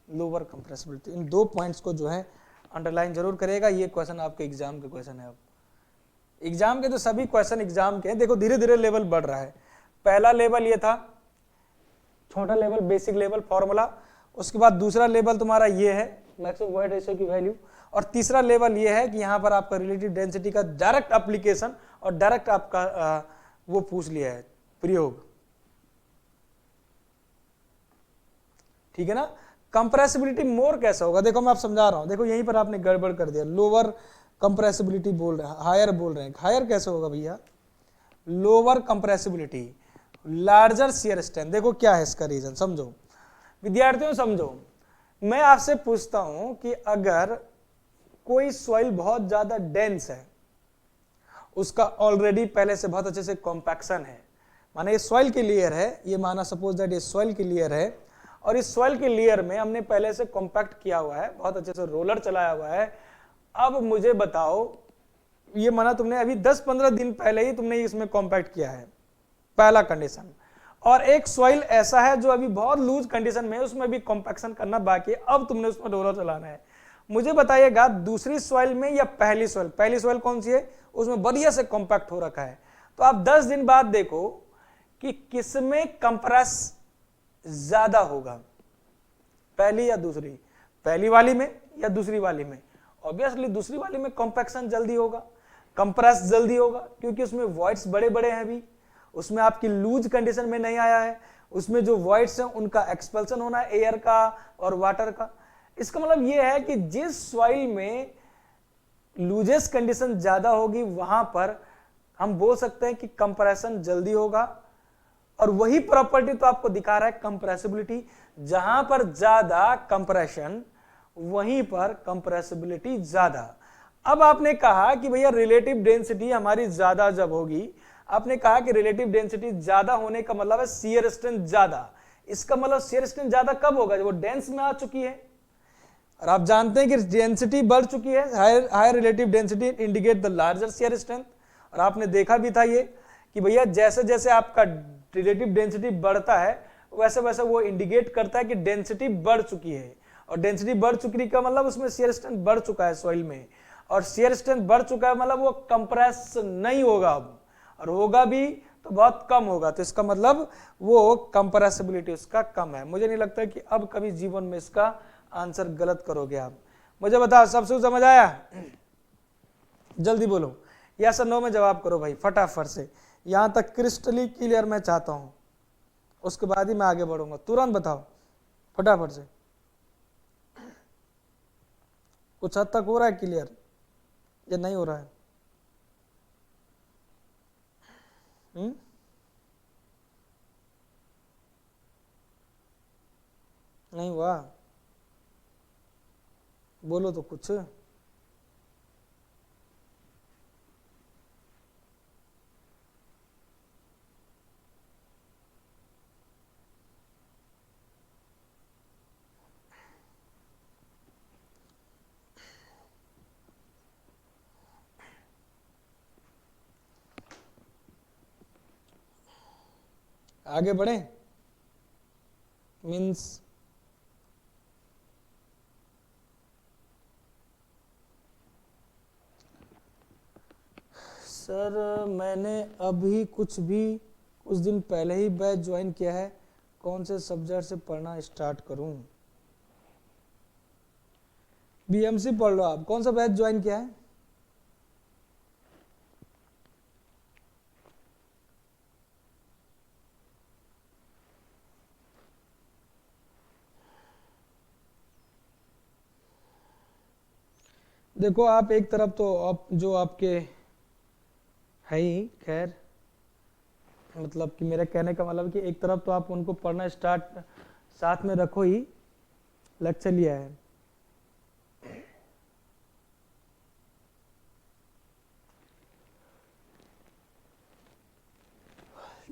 लोअर कंप्रेसिबिलिटी। इन दो पॉइंट्स को जो है अंडरलाइन जरूर करेगा, ये क्वेश्चन आपके एग्जाम के क्वेश्चन है। अब एग्जाम के तो सभी क्वेश्चन एग्जाम के हैं। देखो धीरे धीरे लेवल बढ़ रहा है। पहला लेवल ये था, छोटा लेवल बेसिक लेवल फॉर्मूला, उसके बाद दूसरा लेवल तुम्हारा ये है मैक्सिमम वॉइड रेशियो की वैल्यू, और तीसरा लेवल ये है कि यहां पर आपका रिलेटिव डेंसिटी का डायरेक्ट एप्लीकेशन और डायरेक्ट आपका वो पूछ लिया है प्रयोग, ठीक है ना। कंप्रेसिबिलिटी मोर कैसा होगा, देखो मैं आप समझा रहा हूं, देखो यहीं पर आपने गड़बड़ कर दिया, लोअर कंप्रेसिबिलिटी बोल रहे हैं, हायर बोल रहे हैं। हायर कैसे होगा भैया, lower compressibility larger shear strength. देखो क्या है इसका रीजन, समझो विद्यार्थियों, समझो। मैं आपसे पूछता हूं कि अगर कोई सॉइल बहुत ज्यादा डेंस है, उसका ऑलरेडी पहले से बहुत अच्छे से कॉम्पैक्शन है, माने ये सॉइल की लेयर है, ये माना सपोज दैट ये सॉइल की लेयर है, और इस सॉइल के लेयर में हमने पहले से कॉम्पैक्ट किया हुआ है, बहुत अच्छे से रोलर चलाया हुआ है। अब मुझे बताओ, ये माना तुमने अभी 10-15 दिन पहले ही तुमने इसमें कॉम्पैक्ट किया है, पहला कंडीशन, और एक सॉइल ऐसा है जो अभी बहुत लूज कंडीशन में है, उसमें भी कॉम्पैक्शन करना बाकी है, अब तुमने उसमें रोलर चलाना है। मुझे बताइएगा दूसरी सॉइल में या पहली सॉइल कौन सी है, उसमें बढ़िया से कॉम्पैक्ट हो रखा है। तो आप 10 दिन बाद देखो कि किसमें कंप्रेस ज्यादा होगा, पहली या दूसरी, पहली वाली में या दूसरी वाली में। ऑब्वियसली दूसरी वाली में कॉम्पैक्शन जल्दी होगा, कंप्रेस जल्दी होगा, क्योंकि उसमें वॉइड्स बड़े बड़े हैं, अभी उसमें आपकी लूज कंडीशन में नहीं आया है, उसमें जो वॉइड्स हैं उनका एक्सपल्सन होना है एयर का और वाटर का। इसका मतलब यह है कि जिस सॉइल में लूजेस्ट कंडीशन ज्यादा होगी वहां पर हम बोल सकते हैं कि कंप्रेशन जल्दी होगा, और वही प्रॉपर्टी तो आपको दिखा रहा है कंप्रेसिबिलिटी, जहां पर ज्यादा कंप्रेशन वहीं पर कंप्रेसिबिलिटी ज्यादा। अब आपने कहा कि भैया रिलेटिव डेंसिटी हमारी ज्यादा जब होगी, आपने कहा कि रिलेटिव डेंसिटी ज्यादा होने का मतलब है शियर स्ट्रेंथ ज्यादा। इसका मतलब शियर स्ट्रेंथ ज्यादा कब होगा, जब वो डेंस में आ चुकी है, और आप जानते हैं कि डेंसिटी बढ़ चुकी है, higher relative density indicate the larger shear strength. और आपने देखा भी था ये कि भैया जैसे जैसे आपका रिलेटिव डेंसिटी बढ़ता है वैसे वैसे वो इंडिकेट करता है कि डेंसिटी बढ़ चुकी है, और डेंसिटी बढ़ चुकी का मतलब उसमें शियर स्ट्रेंथ बढ़ चुका है सॉइल में, और शियर स्ट्रेंथ बढ़ चुका है मतलब वो कंप्रेस नहीं होगा अब, और होगा भी तो बहुत कम होगा, तो इसका मतलब वो कंप्रेसिबिलिटी उसका कम है। मुझे नहीं लगता कि अब कभी जीवन में इसका आंसर गलत करोगे आप। मुझे बताओ सबसे समझ आया, जल्दी बोलो, यस और नो में जवाब करो भाई फटाफट से, यहां तक क्रिस्टली क्लियर मैं चाहता हूं, उसके बाद ही मैं आगे बढ़ूंगा। तुरंत बताओ फटाफट से, कुछ हद तक हो रहा है क्लियर या नहीं हो रहा है? नहीं हुआ, बोलो तो कुछ। आगे बढ़े, मीन्स सर मैंने अभी कुछ दिन पहले ही बैच ज्वाइन किया है, कौन से सब्जेक्ट से पढ़ना स्टार्ट करूं? बीएमसी पढ़ लो आप। कौन सा बैच ज्वाइन किया है? देखो आप एक तरफ तो आप जो आपके है ही, खैर मतलब कि मेरा कहने का मतलब कि एक तरफ तो आप उनको पढ़ना स्टार्ट साथ में रखो ही, लेक्चर लिया है।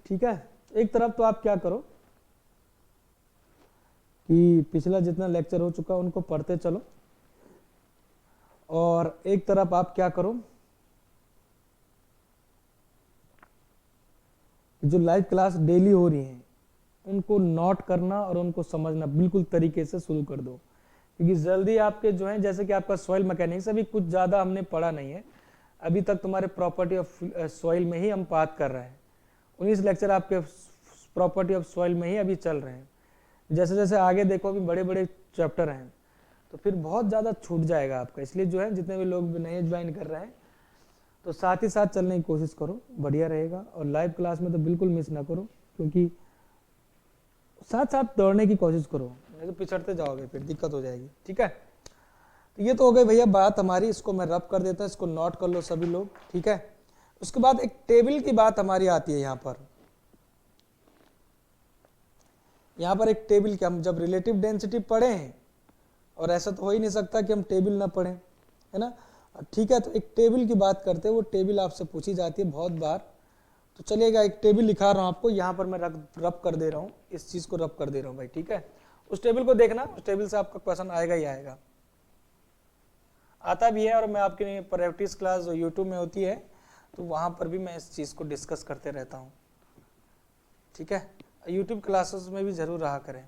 ठीक है, एक तरफ तो आप क्या करो कि पिछला जितना लेक्चर हो चुका उनको पढ़ते चलो, और एक तरफ आप क्या करो, जो लाइव क्लास डेली हो रही हैं उनको नोट करना और उनको समझना बिल्कुल तरीके से शुरू कर दो, क्योंकि जल्दी आपके जो है, जैसे कि आपका सॉइल मैकेनिक्स अभी कुछ ज़्यादा हमने पढ़ा नहीं है, अभी तक तुम्हारे प्रॉपर्टी ऑफ सॉइल में ही हम बात कर रहे हैं। 19 लेक्चर आपके प्रॉपर्टी ऑफ सॉइल में ही अभी चल रहे हैं। जैसे जैसे आगे देखो अभी बड़े बड़े चैप्टर हैं, तो फिर बहुत ज़्यादा छूट जाएगा आपका। इसलिए जो है जितने भी लोग नए ज्वाइन कर रहे हैं तो साथ ही साथ चलने की कोशिश करो, बढ़िया रहेगा। और लाइव क्लास में तो बिल्कुल मिस ना करो, क्योंकि साथ साथ दौड़ने की कोशिश करो, नहीं तो पिछड़ते जाओगे, फिर दिक्कत हो जाएगी। ठीक है, तो ये तो हो गई भैया बात हमारी, इसको मैं रब कर देता हूँ, इसको नोट कर लो सभी लोग। ठीक है, उसके बाद एक टेबल की बात हमारी आती है यहाँ पर एक टेबल की, हम जब रिलेटिव डेंसिटी पढ़े हैं, और ऐसा तो हो ही नहीं सकता कि हम टेबल ना पढ़ें, है ना। ठीक है, तो एक टेबल की बात करते हैं, वो टेबल आपसे पूछी जाती है बहुत बार। तो चलिएगा, एक टेबल लिखा रहा हूँ आपको यहाँ पर, मैं रब कर दे रहा हूँ, इस चीज़ को रब कर दे रहा हूँ भाई। ठीक है, उस टेबल को देखना, उस टेबल से आपका क्वेश्चन आएगा ही आएगा, आता भी है। और मैं आपकी प्रैक्टिस क्लास जो यूट्यूब में होती है, तो वहाँ पर भी मैं इस चीज़ को डिस्कस करते रहता हूँ। ठीक है, यूट्यूब क्लासेस में भी ज़रूर रहा करें,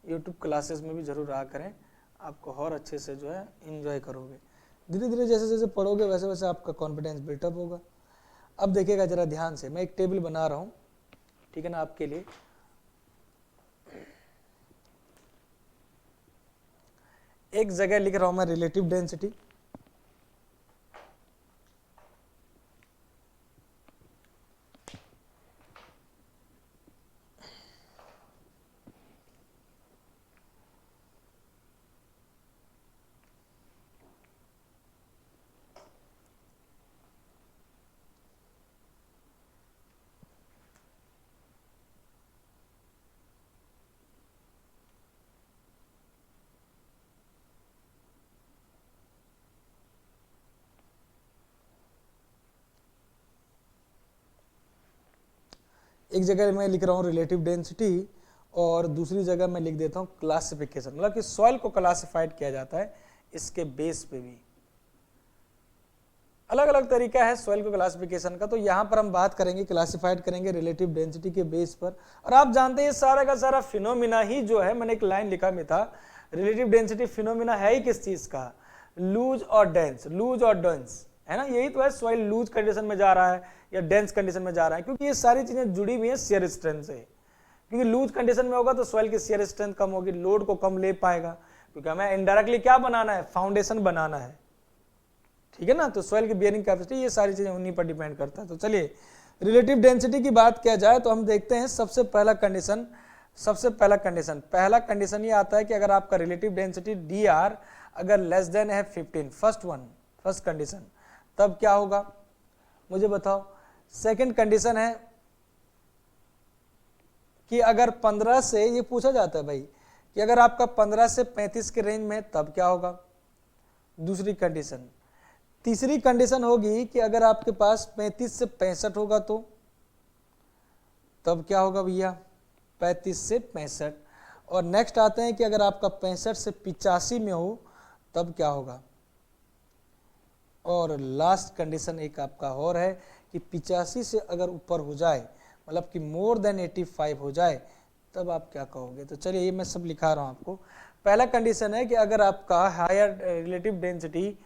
यूट्यूब क्लासेस में भी ज़रूर रहा करें, आपको और अच्छे से जो है इन्जॉय करोगे। धीरे धीरे जैसे जैसे पढ़ोगे वैसे वैसे आपका कॉन्फिडेंस बिल्टअप होगा। अब देखिएगा जरा ध्यान से, मैं एक टेबल बना रहा हूँ, ठीक है ना, आपके लिए। एक जगह लिख रहा हूँ मैं रिलेटिव डेंसिटी, एक जगह मैं लिख रहा हूँ रिलेटिव डेंसिटी, और दूसरी जगह मैं लिख देता हूँ क्लासिफिकेशन, मतलब कि सॉइल को क्लासिफाइड किया जाता है इसके बेस पे भी। अलग अलग तरीका है सॉइल को क्लासिफिकेशन का, तो यहाँ पर हम बात करेंगे, क्लासिफाइड करेंगे रिलेटिव डेंसिटी के बेस पर। और आप जानते हैं सारा का सारा फिनोमिना ही जो है, मैंने एक लाइन लिखा में था, रिलेटिव डेंसिटी फिनोमिना है ही किस चीज का, लूज और डेंस, लूज और डेंस, है ना। यही तो है, सॉइल लूज कंडीशन में जा रहा है या डेंस कंडीशन में जा रहा है, क्योंकि ये सारी चीजें जुड़ी हुई है शेयर स्ट्रेंथ से। क्योंकि लूज कंडीशन में होगा तो सॉइल की शेयर स्ट्रेंथ कम होगी, लोड को कम ले पाएगा, क्योंकि हमें इनडायरेक्टली क्या बनाना है, फाउंडेशन बनाना है। ठीक है ना, तो सॉइल की बियरिंग कैपेसिटी, ये सारी चीजें उन्हीं पर डिपेंड करता है। तो चलिए रिलेटिव डेंसिटी की बात किया जाए तो हम देखते हैं सबसे पहला कंडीशन ये आता है कि अगर आपका रिलेटिव डेंसिटी dr अगर लेस देन है 15, फर्स्ट कंडीशन, तब क्या होगा मुझे बताओ। सेकंड कंडीशन है कि अगर 15 से, ये पूछा जाता है भाई कि अगर आपका 15 से 35 के रेंज में, तब क्या होगा, दूसरी कंडीशन। तीसरी कंडीशन होगी कि अगर आपके पास 35 से 65 होगा तो तब क्या होगा भैया, 35 से 65। और नेक्स्ट आते हैं कि अगर आपका 65 से 85 में हो तब क्या होगा। और लास्ट कंडीशन एक आपका और है कि 85 से अगर ऊपर हो जाए मतलब कि मोर देन 85 हो जाए तब आप क्या कहोगे। तो चलिए ये मैं सब लिखा रहा हूँ आपको। पहला कंडीशन है कि अगर आपका हायर रिलेटिव डेंसिटी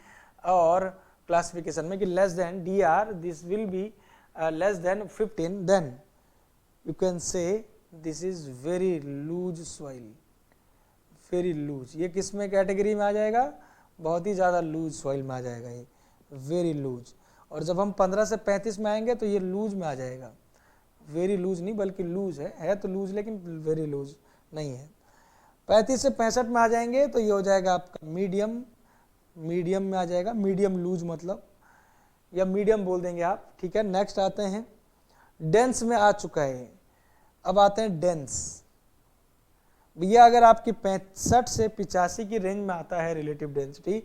और क्लासिफिकेशन में कि less than D R this will be less than 15, then you can say this is very loose soil, very loose. ये किस में कैटेगरी में आ जाएगा, बहुत ही ज़्यादा लूज सॉइल में आ जाएगा ये, वेरी लूज। और जब हम 15 से 35 में आएंगे तो ये लूज में आ जाएगा, वेरी लूज नहीं बल्कि लूज है तो लूज लेकिन वेरी लूज नहीं है। 35 से 65 में आ जाएंगे तो ये हो जाएगा आपका मीडियम, मीडियम में आ जाएगा, मीडियम लूज मतलब, या मीडियम बोल देंगे आप, ठीक है। नेक्स्ट आते हैं डेंस में आ चुका है। अब आते हैं डेंस। भैया अगर आपकी 65 से 85 की रेंज में आता है रिलेटिव डेंसिटी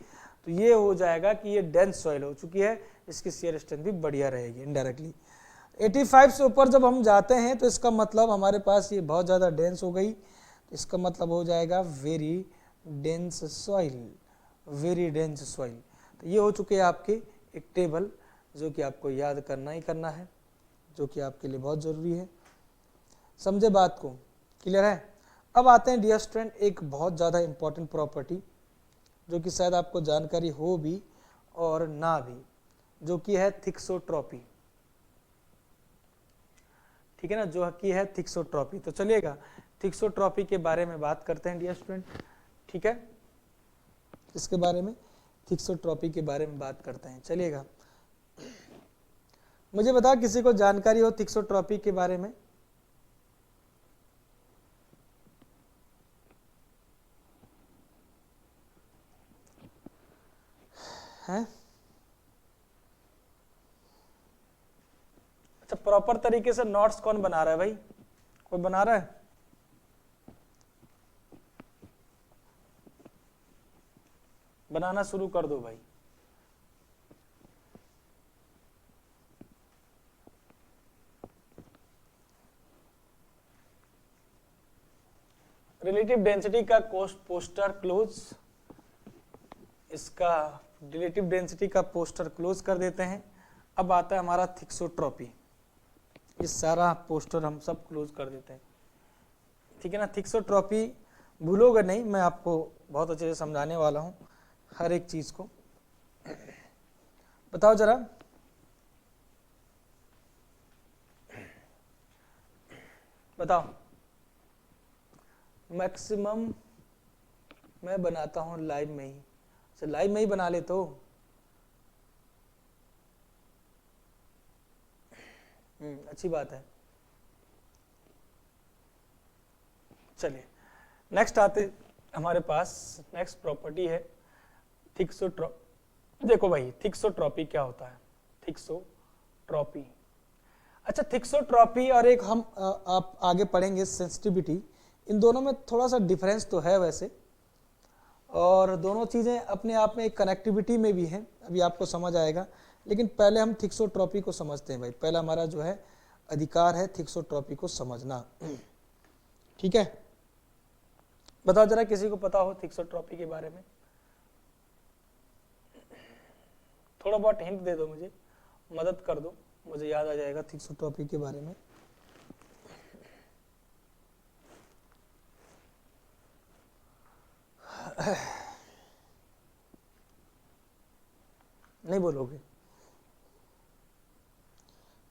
तो ये हो जाएगा कि ये डेंस सॉइल हो चुकी है, इसकी शियर स्ट्रेंथ भी बढ़िया रहेगी इनडायरेक्टली। 85 से ऊपर जब हम जाते हैं तो इसका मतलब हमारे पास ये बहुत ज़्यादा डेंस हो गई, तो इसका मतलब हो जाएगा very dense soil, very dense soil. तो ये हो चुके हैं आपके एक टेबल जो कि आपको याद करना ही करना है, जो कि आपके लिए बहुत ज़रूरी है। समझे बात को, क्लियर है। अब आते हैं डियर स्टूडेंट एक बहुत ज़्यादा इंपॉर्टेंट प्रॉपर्टी जो कि शायद आपको जानकारी हो भी और ना भी, जो कि है थिक्सोट्रॉपी, ठीक है ना, जो कि है थिक्सोट्रॉपी। तो चलिएगा थिक्सोट्रॉपी के बारे में बात करते हैं डियर स्टूडेंट, ठीक है। इसके बारे में, थिक्सोट्रॉपी के बारे में बात करते हैं। चलिएगा मुझे बता किसी को जानकारी हो थिक्सोट्रॉपी के बारे में। हैं? अच्छा, प्रॉपर तरीके से नोट्स कौन बना रहा है भाई, कोई बना रहा है? बनाना शुरू कर दो भाई। रिलेटिव डेंसिटी का पोस्टर क्लोज, इसका रिलेटिव डेंसिटी का पोस्टर क्लोज कर देते हैं। अब आता है हमारा थिक्सोट्रॉपी, ये सारा पोस्टर हम सब क्लोज कर देते हैं, ठीक है ना। थिक्सोट्रॉपी भूलोगे नहीं, मैं आपको बहुत अच्छे से समझाने वाला हूँ हर एक चीज को। बताओ जरा, बताओ। मैक्सिमम मैं बनाता हूँ लाइव में ही, अच्छा लाइव में ही बना ले तो अच्छी बात है। चलिए नेक्स्ट आते हमारे पास, नेक्स्ट प्रॉपर्टी है थिक्सोट्रॉपी। देखो भाई थिक्सोट्रॉपी क्या होता है, थिक्सोट्रॉपी। अच्छा थिक्सोट्रॉपी और एक हम आप आगे पढ़ेंगे सेंसिटिविटी, इन दोनों में थोड़ा सा डिफरेंस तो है वैसे, और दोनों चीज़ें अपने आप में एक कनेक्टिविटी में भी हैं, अभी आपको समझ आएगा। लेकिन पहले हम थिक्सोट्रॉपी को समझते हैं भाई, पहला हमारा जो है अधिकार है थिक्सोट्रॉपी को समझना, ठीक है। बताओ जरा किसी को पता हो थिक्सोट्रॉपी के बारे में, थोड़ा बहुत हिंट दे दो मुझे, मदद कर दो, मुझे याद आ जाएगा थिक्सोट्रॉपी के बारे में। नहीं बोलोगे।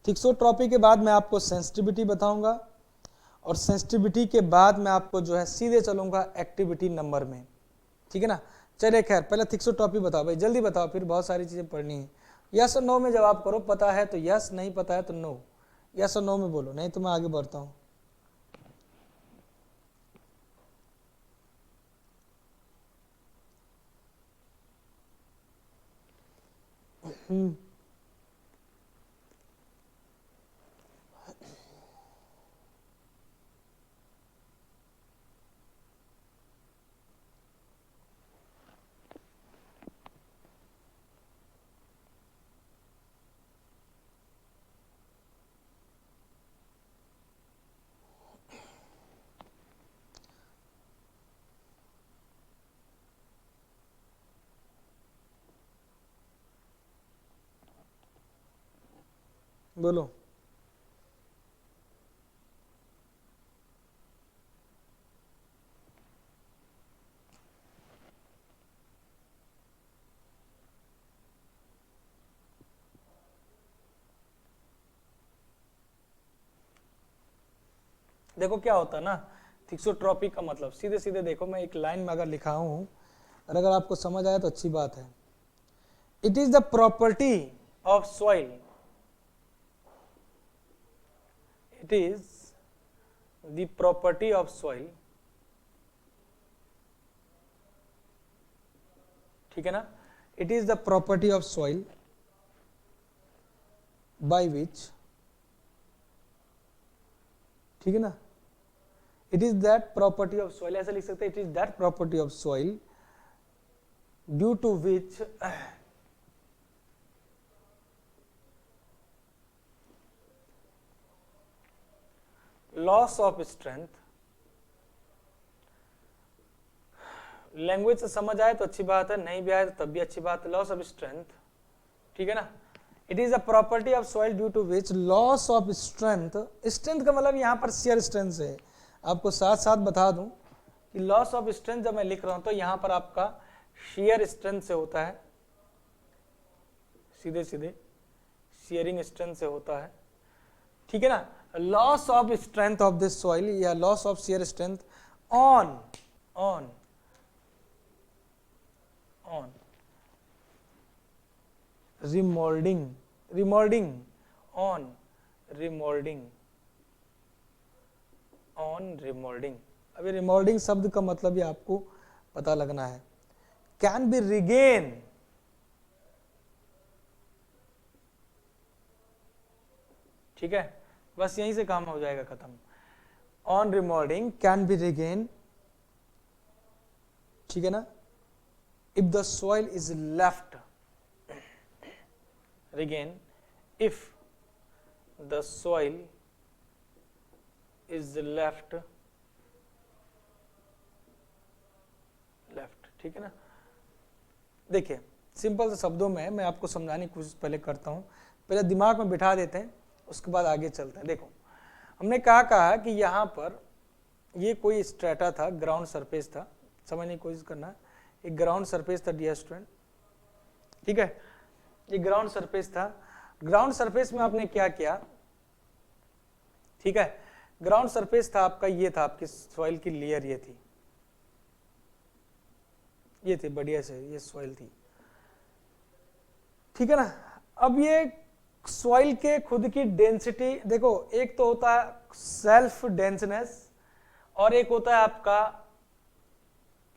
थिक्सोट्रॉपी के बाद मैं आपको सेंसिटिविटी बताऊंगा, और सेंसिटिविटी के बाद मैं आपको जो है सीधे चलूंगा एक्टिविटी नंबर में, ठीक है ना। चलिए खैर पहले थिक्सोट्रॉपी बताओ भाई, जल्दी बताओ, फिर बहुत सारी चीजें पढ़नी है। यस और नो में जवाब करो, पता है तो यस, नहीं पता है तो नो। यस और नो में बोलो, नहीं तो मैं आगे बढ़ता हूं। बोलो। देखो क्या होता है ना, थिक्सोट्रॉपी का मतलब सीधे सीधे देखो, मैं एक लाइन में अगर लिखा हूं और अगर आपको समझ आया तो अच्छी बात है। It is the property of soil, it is the property of soil, ठीक है ना, it is the property of soil by which, ठीक है ना, it is that property of soil, ऐसा लिख सकते हैं, it is that property of soil due to which loss of strength, language से समझ आए तो अच्छी बात है, नहीं भी आए तो तब भी अच्छी बात है। लॉस ऑफ स्ट्रेंथ, ठीक है ना, it is a property of soil due to which loss of strength, strength का मतलब यहां पर शेयर स्ट्रेंथ है। आपको साथ साथ बता दूं कि लॉस ऑफ स्ट्रेंथ जब मैं लिख रहा हूं तो यहां पर आपका शेयर स्ट्रेंथ से होता है, सीधे सीधे शेयरिंग स्ट्रेंथ से होता है, ठीक है ना। Loss of strength of this soil या loss of shear strength on remoulding, on remoulding. अभी रिमोल्डिंग शब्द का मतलब ही आपको पता लगना है। कैन बी रिगेन, ठीक है, बस यहीं से काम हो जाएगा खत्म। On remoulding can be regain, ठीक है ना, if the soil is left, regain if the soil is left, ठीक है ना। देखिए सिंपल से शब्दों में मैं आपको समझाने की कोशिश पहले करता हूं, पहले दिमाग में बिठा देते हैं, उसके बाद आगे चलते हैं। देखो हमने कहा कि यहां पर ये कोई स्ट्रेटा था, ग्राउंड सरफेस था, समझने की कोशिश करना, एक ग्राउंड सरफेस था डियर स्टूडेंट, ठीक है, ये ग्राउंड सरफेस था। ग्राउंड सरफेस में आपने क्या किया, ठीक है, ग्राउंड सरफेस था आपका, ये था आपकी सॉइल की लेयर, ये थी बढ़िया से, ये सॉइल थी, ठीक है ना। अब ये सॉइल के खुद की डेंसिटी देखो, एक तो होता है सेल्फ डेंसनेस और एक होता है आपका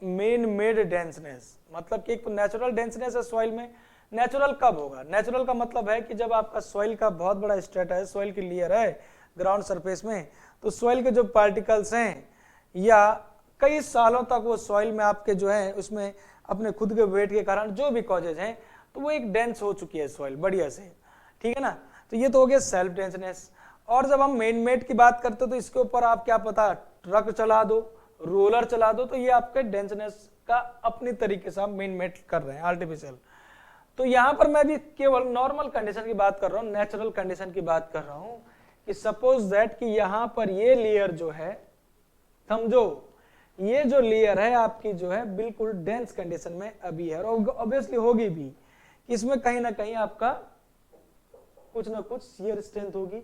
मेन मेड डेंसनेस, मतलब कि एक तो नेचुरल डेंसनेस है सॉइल में। नेचुरल कब होगा, नेचुरल का मतलब है कि जब आपका सॉइल का बहुत बड़ा स्ट्रेटा है, सॉइल की लेयर है ग्राउंड सरफेस में, तो सॉइल के जो पार्टिकल्स हैं या कई सालों तक वो सॉइल में आपके जो है उसमें अपने खुद के वेट के कारण जो भी कॉजेज हैं, तो वो एक डेंस हो चुकी है सॉइल बढ़िया से, ठीक है ना। तो ये तो हो गया सेल्फ डेंसनेस। और जब हम मेन मेड की बात करते हो तो इसके ऊपर आप क्या पता, ट्रक चला दो, रोलर चला दो, तो ये आपके डेंसनेस का अपनी तरीके से आप मेन मेड कर रहे हैं, आर्टिफिशियल। तो यहां पर मैं भी केवल नॉर्मल कंडीशन की बात कर रहा हूं, नेचुरल कंडीशन की बात कर रहा हूं कि सपोज दैट कि यहां पर ये लेयर जो है, समझो ये जो लेयर है आपकी जो है बिल्कुल डेंस कंडीशन में अभी है, और ऑब्वियसली होगी भी, इसमें कहीं ना कहीं आपका कुछ ना कुछ शियर स्ट्रेंथ होगी,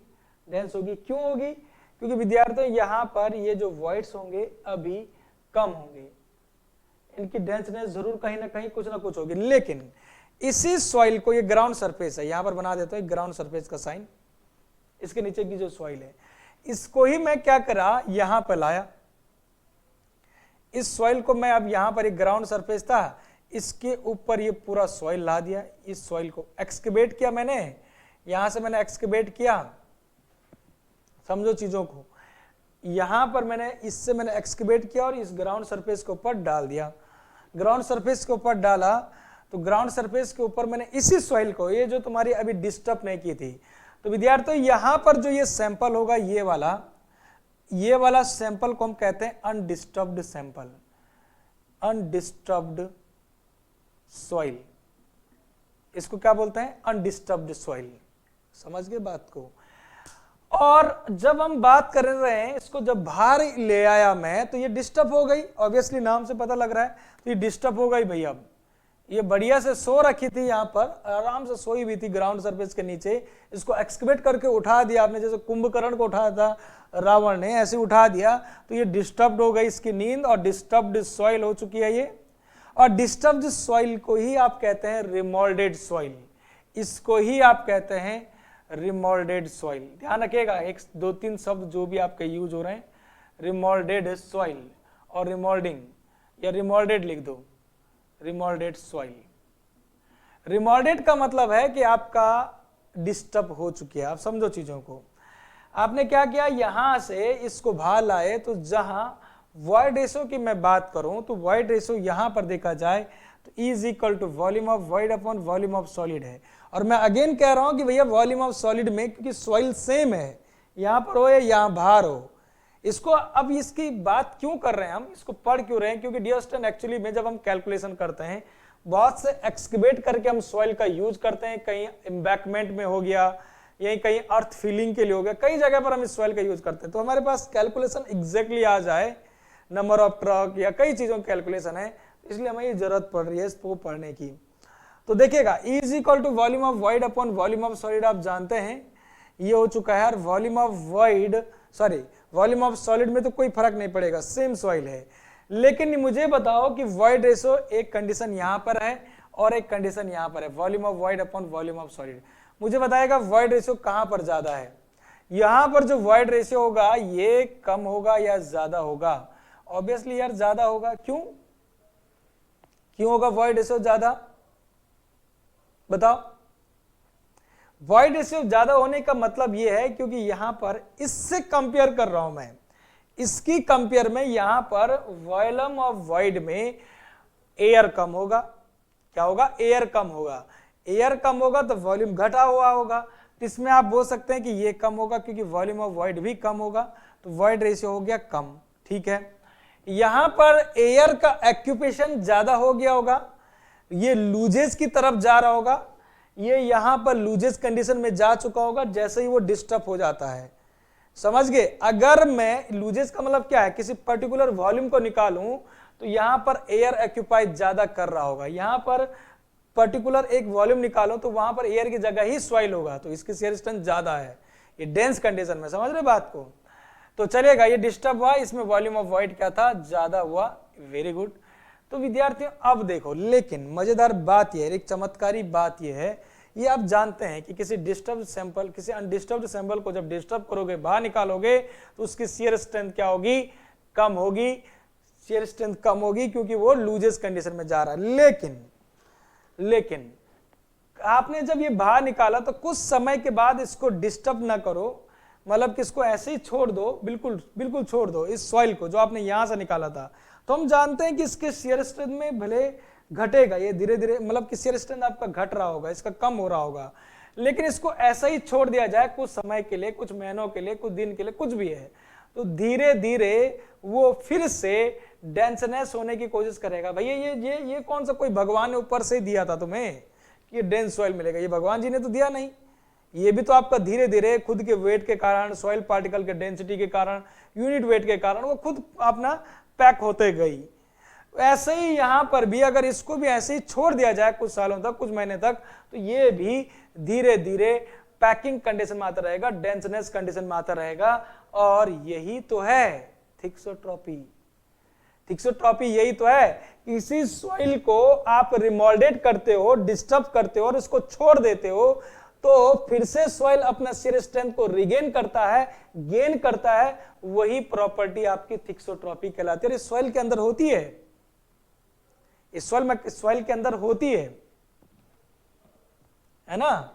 डेंस होगी। क्यों होगी, क्योंकि विद्यार्थियों यहां पर ये जो वॉइड्स होंगे अभी कम होंगे, इनकी डेंसनेस जरूर कहीं ना कहीं कुछ ना कुछ होगी। लेकिन इसी सॉइल को, ये ग्राउंड सरफेस है, यहां पर बना देता हूं ग्राउंड सरफेस का साइन, इसके नीचे की जो सॉइल है इसको ही मैं क्या करा, यहां पर लाया, इस सॉइल को मैं अब यहां पर एक ग्राउंड सरफेस था, इसके ऊपर ये पूरा सॉइल ला दिया, इस सॉइल को एक्सकेवेट किया मैंने, यहां से मैंने एक्सकेवेट किया, समझो चीजों को, यहां पर मैंने इससे मैंने एक्सकेवेट किया और इस ग्राउंड सरफेस के ऊपर डाल दिया। ग्राउंड सरफेस के ऊपर डाला तो ग्राउंड सरफेस के ऊपर मैंने इसी सॉइल को, ये जो तुम्हारी अभी डिस्टर्ब नहीं की थी, तो विद्यार्थियों यहां पर जो ये सैंपल होगा, ये वाला सैंपल को हम कहते हैं अनडिस्टर्ब्ड सैंपल, अनडिस्टर्ब्ड सॉइल, इसको क्या बोलते हैं, अनडिस्टर्ब्ड सॉइल। समझ गए बात को। और जब हम बात कर रहे हैं इसको, जब बाहर ले आया मैं तो ये डिस्टर्ब हो गई, ऑब्वियसली नाम से पता लग रहा है, तो ये डिस्टर्ब हो गई भाई। अब ये बढ़िया से सो रखी थी, यहाँ पर आराम से सोई हुई थी ग्राउंड सरफेस के नीचे। इसको एक्सकवेट करके उठा दिया आपने, जैसे कुंभकर्ण को उठाया था रावण ने, ऐसे उठा दिया। तो ये डिस्टर्ब हो गई इसकी नींद और डिस्टर्ब्ड सॉइल हो चुकी है ये। और डिस्टर्ब्ड सॉइल को ही आप कहते हैं रिमोल्डेड सॉइल, इसको ही आप कहते हैं रिमोल्डेड सॉइल। ध्यान रखिएगा, एक दो तीन शब्द जो भी आपके यूज हो रहे हैं, रिमोल्डेड सॉइल और रिमोल्डिंग, या रिमोल्डेड लिख दो, रिमोल्डेड सॉइल। रिमोल्डेड का मतलब है कि आपका डिस्टर्ब हो चुकी है। आप समझो चीजों को, आपने क्या किया, यहां से इसको बाहर लाए, तो जहां वॉइड रेशियो की मैं बात करूं तो वॉइड रेशियो यहां पर देखा जाए तो E is equal to volume of void upon volume of solid है। और मैं अगेन कह रहा हूं कि भैया वॉल्यूम ऑफ सॉलिड में, क्योंकि सॉइल सेम है, यहां पर हो या यहां बाहर हो, इसको अब इसकी बात क्यों कर रहे हैं हम, इसको पढ़ क्यों रहे हैं, क्योंकि डियर स्टूडेंट एक्चुअली में जब हम कैलकुलेशन करते हैं, बहुत से एक्सकवेट करके हम सॉइल का यूज करते हैं, कहीं एम्बैकमेंट में हो गया, यही कहीं अर्थ फिलिंग के लिए हो गया, कई जगह पर हम इस सॉइल का यूज करते हैं। तो हमारे पास कैलकुलेशन एग्जैक्टली आ जाए, नंबर ऑफ ट्रक या कई चीजों की कैलकुलेशन है, इसलिए हमें ये जरूरत पड़ रही है इसको पढ़ने की। तो देखिएगा, E is equal to volume of void upon volume of solid, आप जानते हैं ये हो चुका है। Volume of void, sorry volume of solid में तो कोई फर्क नहीं पड़ेगा, सेम सॉइल है। लेकिन मुझे बताओ कि वॉइड रेशो, एक कंडीशन यहां पर है और एक कंडीशन यहां पर है, volume of void upon volume of solid. मुझे बताएगा वॉइड रेशियो कहां पर ज्यादा है। यहां पर जो वॉइड रेशियो होगा ये कम होगा या ज्यादा होगा, ऑब्वियसली यार ज्यादा होगा। क्यों क्यों होगा वॉइड रेशियो ज्यादा, बताओ। वॉइड रेशियो ज्यादा होने का मतलब यह है क्योंकि यहां पर इससे कंपेयर कर रहा हूं मैं, इसकी कंपेयर में यहां पर वॉल्यूम ऑफ वॉइड में एयर कम होगा। क्या होगा, एयर कम होगा। एयर कम होगा तो वॉल्यूम घटा हुआ होगा, इसमें आप बोल सकते हैं कि ये कम होगा क्योंकि वॉल्यूम ऑफ वॉइड भी कम होगा, तो वॉइड रेशियो हो गया कम। ठीक है, यहां पर एयर का एक्यूपेशन ज्यादा हो गया होगा, ये लूजेस की तरफ जा रहा होगा, ये यहां पर लूजेस कंडीशन में जा चुका होगा जैसे ही वो डिस्टर्ब हो जाता है। समझ गए, अगर मैं लूजेस का मतलब क्या है, किसी पर्टिकुलर वॉल्यूम को निकालूं तो यहां पर एयर एक्यूपाई ज्यादा कर रहा होगा, यहां पर पर्टिकुलर एक वॉल्यूम निकालो तो वहां पर एयर की जगह ही सॉइल होगा, तो इसकी शेयर स्ट्रेंथ ज्यादा है, ये डेंस कंडीशन में। समझ रहे बात को, तो चलेगा, ये डिस्टर्ब हुआ, इसमें वॉल्यूम ऑफ वॉइड क्या था, ज्यादा हुआ। Very good. तो विद्यार्थियों अब देखो, लेकिन मजेदार बात यह है, एक चमत्कारी बात यह है, ये आप जानते हैं कि किसी डिस्टर्ब सैंपल, किसी अनडिस्टर्ब्ड सैंपल को जब डिस्टर्ब करोगे, बाहर निकालोगे, तो उसकी शेयर स्ट्रेंथ क्या होगी, कम होगी, शेयर स्ट्रेंथ कम होगी क्योंकि वो लूजेस कंडीशन में जा रहा है। लेकिन आपने जब ये बाहर निकाला तो कुछ समय के बाद इसको डिस्टर्ब ना करो, मतलब कि इसको ऐसे ही छोड़ दो, बिल्कुल बिल्कुल छोड़ दो इस सॉइल को जो आपने यहां से निकाला था, तो हम जानते हैं कि इसके शेयर स्ट्रेंथ में भले घटेगा, ये धीरे धीरे, मतलब कि शेयर स्ट्रेंथ आपका घट रहा होगा, इसका कम हो रहा होगा, लेकिन इसको ऐसा ही छोड़ दिया जाए कुछ समय के लिए, कुछ महीनों के लिए, कुछ दिन के लिए, कुछ भी है, तो धीरे धीरे वो फिर से डेंसनेस होने की कोशिश करेगा। भैया ये कौन सा कोई भगवान ने ऊपर से दिया था तुम्हें कि ये डेंस सॉइल मिलेगा, ये भगवान जी ने तो दिया नहीं, ये भी तो आपका धीरे धीरे खुद के वेट के कारण, सॉइल पार्टिकल के डेंसिटी के कारण, यूनिट वेट के कारण वो खुद अपना पैक होते गई। ऐसे ही यहां पर भी अगर इसको भी ऐसे ही छोड़ दिया जाए कुछ सालों तक, कुछ महीने तक, तो ये भी धीरे धीरे पैकिंग कंडीशन में आता रहेगा, डेंसनेस कंडीशन में आता रहेगा, और यही तो है थिक्सोट्रॉपी। थिक्सोट्रॉपी यही तो है, किसी सॉइल को आप रिमोल्डेट करते हो, डिस्टर्ब करते हो और इसको छोड़ देते हो, तो फिर से सॉइल अपना शेयर स्ट्रेंथ को रिगेन करता है, गेन करता है, वही प्रॉपर्टी आपकी थिक्सोट्रॉपी कहलाती है। और इस सॉइल के अंदर होती है, इस सॉइल के अंदर होती है ना।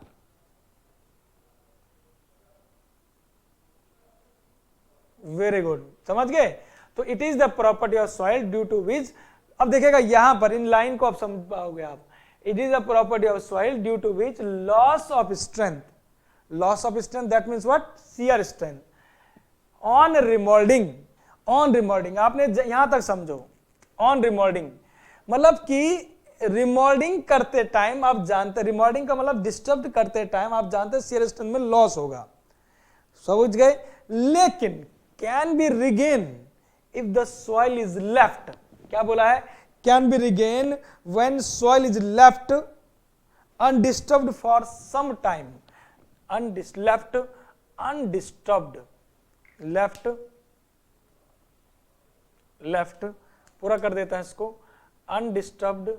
वेरी गुड, समझ गए। तो it is the property of soil due to which, अब देखिएगा यहां पर इन लाइन को आप समझ पाओगे आप, it is a property of soil due to which loss of strength, that means what, shear strength on remolding, आपने यहां तक समझो, on remolding मतलब कि रिमोल्डिंग करते टाइम आप जानते, रिमोल्डिंग का मतलब डिस्टर्ब करते टाइम आप जानते शेयर स्ट्रेंथ में लॉस होगा, समझ गए। लेकिन can be regain if the soil is left, क्या बोला है, can be regained when soil is left undisturbed for some time. Left undisturbed, left पूरा कर देता है इसको, undisturbed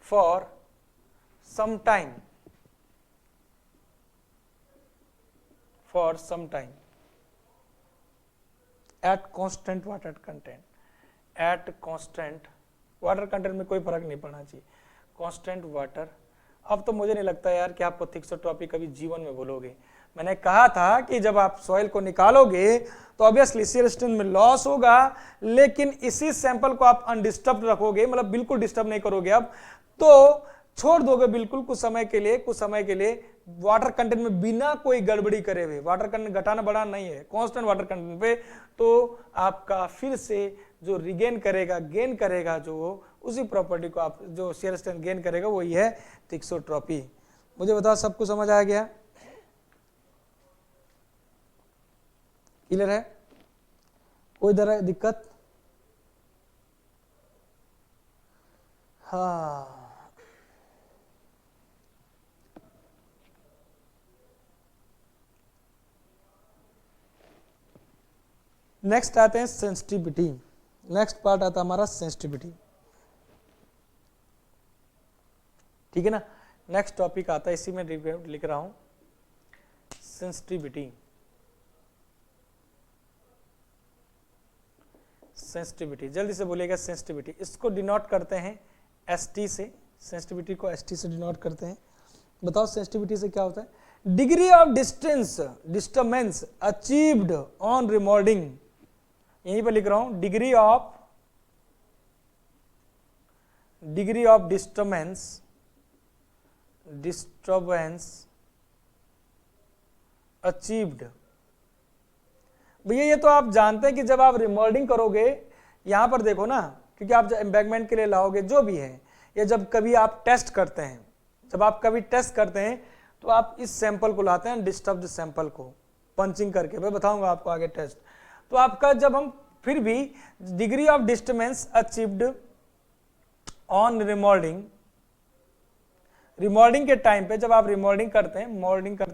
for some time, at constant water content, water content में कोई फर्क नहीं पड़ना चाहिए, कांस्टेंट वाटर। अब तो मुझे नहीं लगता यार कि आप थिक्सोट्रॉपी कभी जीवन में भूलोगे। मैंने कहा था कि जब आप सॉइल को निकालोगे तो ऑब्वियसली शियर स्ट्रेंथ में लॉस होगा, लेकिन इसी सैंपल को आप अनडिस्टर्ब रखोगे, मतलब बिल्कुल डिस्टर्ब नहीं करोगे, अब तो छोड़ दोगे बिल्कुल कुछ समय के लिए वाटर कंटेंट में बिना कोई गड़बड़ी करे हुए। वाटर कंटेंट घटाना बढ़ाना नहीं है, कांस्टेंट वाटर कंटेंट पे, तो आपका फिर से जो गेन करेगा जो उसी प्रॉपर्टी को आप जो शियर स्ट्रेंथ गेन करेगा वही है थिक्सोट्रॉपी। मुझे बताओ सबको समझ आ गया? क्लियर है? कोई तरह दिक्कत? हाँ, नेक्स्ट आते हैं सेंसिटिविटी। नेक्स्ट पार्ट आता है हमारा सेंसिटिविटी, ठीक है ना। नेक्स्ट टॉपिक आता है, इसी में लिख रहा हूं सेंसिटिविटी। जल्दी से बोलिएगा सेंसिटिविटी। इसको डिनोट करते हैं एसटी से, सेंसिटिविटी को एसटी से डिनोट करते हैं। बताओ सेंसिटिविटी से क्या होता है? Degree of disturbance achieved on remoulding, यहीं पर लिख रहा हूं, डिग्री ऑफ डिस्टर्बेंस अचीव्ड। भैया ये तो आप जानते हैं कि जब आप रिमोल्डिंग करोगे, यहां पर देखो ना, क्योंकि आप जब एम्बैगमेंट के लिए लाओगे जो भी है, या जब कभी आप टेस्ट करते हैं, तो आप इस सैंपल को लाते हैं, डिस्टर्ब्ड सैंपल को पंचिंग करके, मैं बताऊंगा आपको आगे टेस्ट। तो आपका जब हम फिर भी degree of disturbance achieved on remoulding के टाइम पे, जब आप मोल्डिंग करते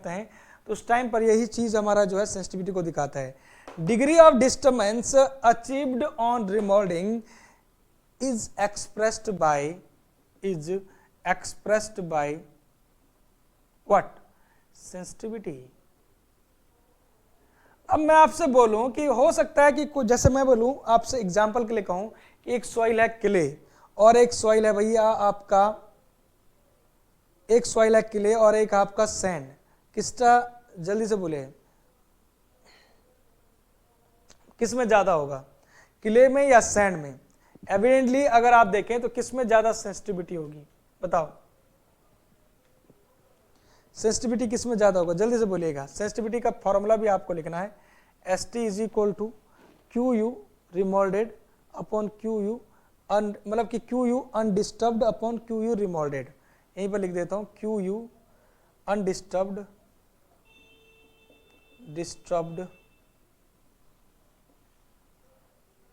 हैं तो उस टाइम पर यही चीज हमारा जो है सेंसिटिविटी को दिखाता है। Degree of disturbance achieved on remoulding is expressed by what? Sensitivity. अब मैं आपसे बोलूं कि हो सकता है कि कुछ, जैसे मैं बोलूं आपसे एग्जांपल के लिए कहूं कि एक सॉइल है क्ले और एक सॉइल है भैया आपका, एक सॉइल है क्ले और एक आपका सैंड, किसका, जल्दी से बोले, किस में ज्यादा होगा, क्ले में या सैंड में? एविडेंटली अगर आप देखें तो किस में ज्यादा सेंसिटिविटी होगी, बताओ सेंसिटिविटी किस में ज्यादा होगा, जल्दी से बोलिएगा। सेंसिटिविटी का फॉर्मूला भी आपको लिखना है, ST is equal to QU remoulded upon QU मतलब कि QU undisturbed upon QU remoulded, यहीं पर लिख देता हूं, QU undisturbed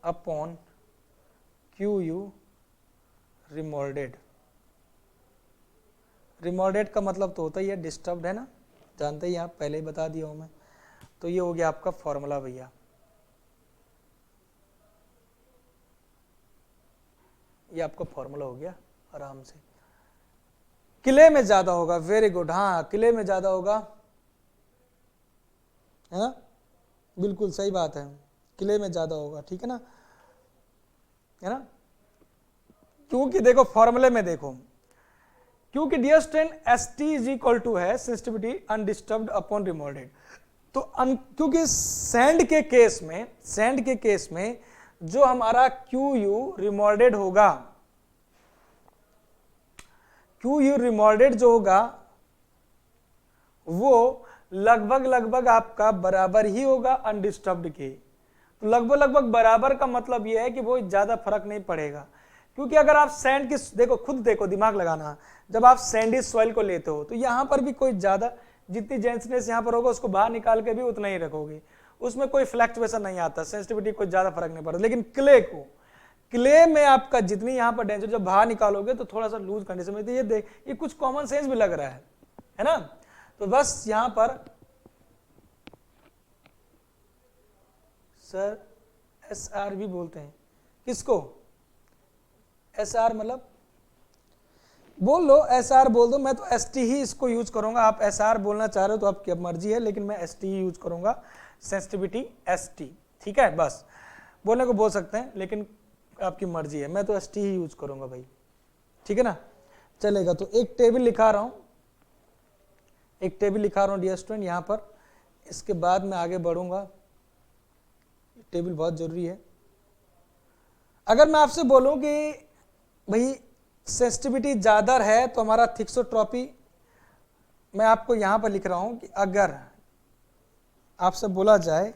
upon QU remoulded. Remoulded का मतलब तो होता ही है डिस्टर्ब्ड, है ना, जानते ही आप, पहले ही बता दिया हूं मैं। तो ये हो गया आपका फॉर्मूला भैया, ये आपका फॉर्मूला हो गया आराम से। किले में ज्यादा होगा, वेरी गुड, हाँ किले में ज्यादा होगा, है ना, बिल्कुल सही बात है, किले में ज्यादा होगा, ठीक है ना, क्योंकि देखो फॉर्मूले में देखो, क्योंकि dear student ST is equal to है सेंसिटिविटी अनडिस्टर्ब्ड अपॉन रिमोल्डेड, तो क्योंकि सैंड के केस में जो हमारा QU रिमोल्डेड होगा, QU रिमोल्डेड जो होगा वो लगभग आपका बराबर ही होगा अनडिस्टर्ब्ड के। तो लगभग बराबर का मतलब यह है कि वो ज्यादा फर्क नहीं पड़ेगा, क्योंकि अगर आप सैंड की खुद देखो, दिमाग लगाना, जब आप सैंडी सॉइल को लेते हो तो यहां पर भी कोई ज्यादा, जितनी जेंसनेस यहां पर होगा उसको बाहर निकाल के भी उतना ही रखोगे, उसमें कोई फ्लैक्चुएशन नहीं आता, सेंसिटिविटी कोई ज़्यादा फर्क नहीं पड़ता। लेकिन क्ले में आपका जितनी यहाँ पर डेंसिटी जब बाहर निकालोगे तो थोड़ा सा लूज कंडीशन में, ये देख ये कुछ कॉमन सेंस भी लग रहा है ना। तो बस यहाँ पर सर SR भी बोलते हैं, किसको? SR मतलब बोल लो, SR बोल दो, मैं तो ST ही इसको यूज करूंगा। आप SR बोलना चाह रहे हो तो आपकी मर्जी है, लेकिन मैं ST ही यूज करूंगा, सेंसिटिविटी ST, ठीक है। बस बोलने को बोल सकते हैं, लेकिन आपकी मर्जी है, मैं तो ST ही यूज करूंगा भाई, ठीक है ना, चलेगा। तो एक टेबल लिखा रहा हूं, डियर स्टूडेंट यहाँ पर। इसके बाद मैं आगे बढ़ूंगा, टेबल बहुत जरूरी है। अगर मैं आपसे बोलूं कि भाई सेंसिटिविटी ज़्यादा है तो हमारा थिक्सोट्रॉपी, मैं आपको यहाँ पर लिख रहा हूँ कि अगर आपसे बोला जाए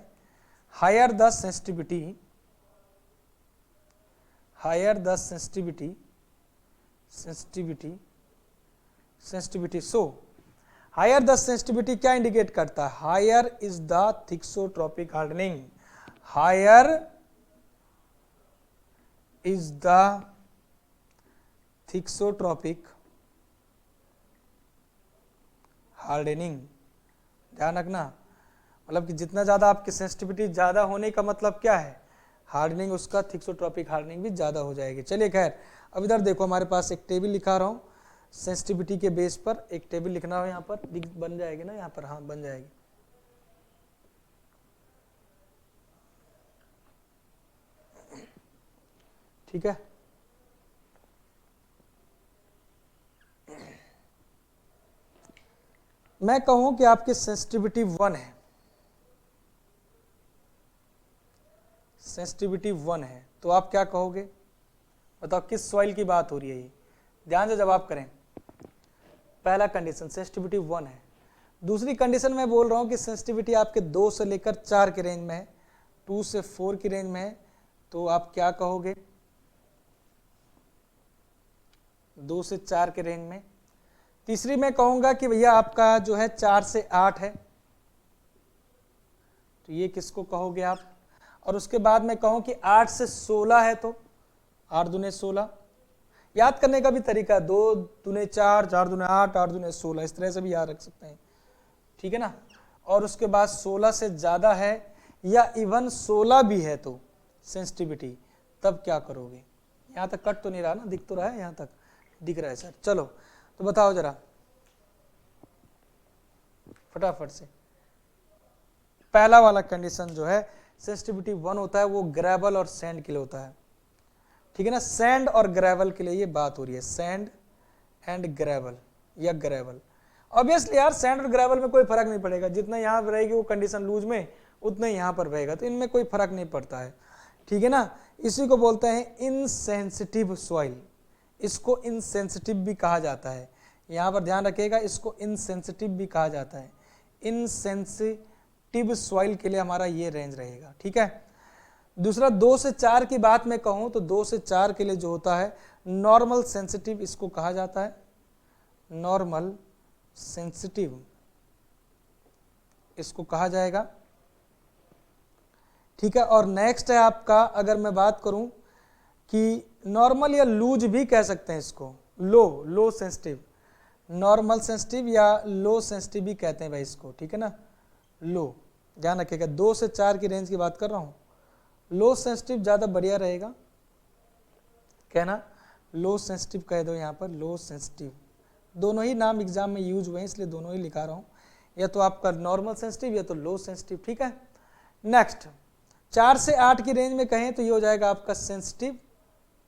higher the sensitivity, so higher the sensitivity क्या इंडिकेट करता है? Higher is the thixotropic hardening, higher is the thixotropic hardening. ध्यान रखना, मतलब कि जितना ज़्यादा आपकी सेंसिटिविटी ज़्यादा होने का मतलब क्या है? हार्डनिंग, उसका थिक्सोट्रॉपिक हार्डनिंग भी ज़्यादा हो जाएगी। चलिए खैर, अब इधर देखो, हमारे पास एक टेबल लिखा रहा हूँ, सेंसिटिविटी के बेस पर एक टेबल लिखना हो, यहाँ पर बन जाएगी ना, यहाँ पर, हाँ बन जाएगी। ठीक है, मैं कहूं कि आपकी सेंसिटिविटी 1 है, सेंसिटिविटी 1 है, तो आप क्या कहोगे? बताओ किस सॉइल की बात हो रही है ये, ध्यान से जवाब करें। पहला कंडीशन सेंसिटिविटी 1 है। दूसरी कंडीशन मैं बोल रहा हूं कि सेंसिटिविटी आपके 2 से लेकर 4 के रेंज में है, 2 से 4 की रेंज में है, तो आप क्या कहोगे? 2 से 4 के रेंज में। तीसरी मैं कहूंगा कि भैया आपका जो है 4 से 8 है, तो ये किसको कहोगे आप? और उसके बाद मैं कहूं कि 8 से 16 है, तो 8 दूने 16। याद करने का भी तरीका है, 2 दूने 4, 4 दूने 8, 8 दूने 16, इस तरह से भी याद रख सकते हैं, ठीक है ना। और उसके बाद 16 से ज़्यादा है या इवन 16 भी है तो सेंसिटिविटी, तब क्या करोगे? यहाँ तक कट तो नहीं रहा ना, दिख तो रहा है, यहाँ तक दिख रहा है सर। चलो तो बताओ जरा फटाफट से। पहला वाला कंडीशन जो है सेंसिटिविटी 1 होता है, वो ग्रेवल और सैंड के लिए होता है, ठीक है ना। सैंड और ग्रेवल के लिए ये बात हो रही है, सैंड एंड ग्रेवल या ग्रेवल। ऑब्वियसली यार सैंड और ग्रेवल में कोई फर्क नहीं पड़ेगा, जितना यहाँ पर रहेगी वो कंडीशन लूज में, उतना ही यहाँ पर रहेगा, तो इनमें कोई फर्क नहीं पड़ता है, ठीक है ना। इसी को बोलते हैं इनसेंसिटिव सॉइल, इसको इनसेंसिटिव भी कहा जाता है। यहाँ पर ध्यान रखिएगा, इसको इनसेंसिटिव भी कहा जाता है। इनसेंसिटिव सॉइल के लिए हमारा ये रेंज रहेगा, ठीक है। दूसरा 2 से 4 की बात मैं कहूँ तो 2 से 4 के लिए जो होता है नॉर्मल सेंसिटिव, इसको कहा जाता है नॉर्मल सेंसिटिव, इसको कहा जाएगा, ठीक है। और नेक्स्ट है आपका, अगर मैं बात करूं कि नॉर्मल या लूज भी कह सकते हैं इसको, लो सेंसिटिव, नॉर्मल सेंसिटिव या लो सेंसिटिव भी कहते हैं भाई इसको, ठीक है ना। लो, ध्यान रखिएगा 2 से 4 की रेंज की बात कर रहा हूं, लो सेंसिटिव ज़्यादा बढ़िया रहेगा, कहना लो सेंसिटिव कह दो यहाँ पर, लो सेंसिटिव। दोनों ही नाम एग्जाम में यूज हुए हैं, इसलिए दोनों ही लिखा रहा हूँ, या तो आपका नॉर्मल सेंसिटिव या तो लो सेंसिटिव, ठीक है। नेक्स्ट 4 से 8 की रेंज में कहें तो ये हो जाएगा आपका सेंसिटिव,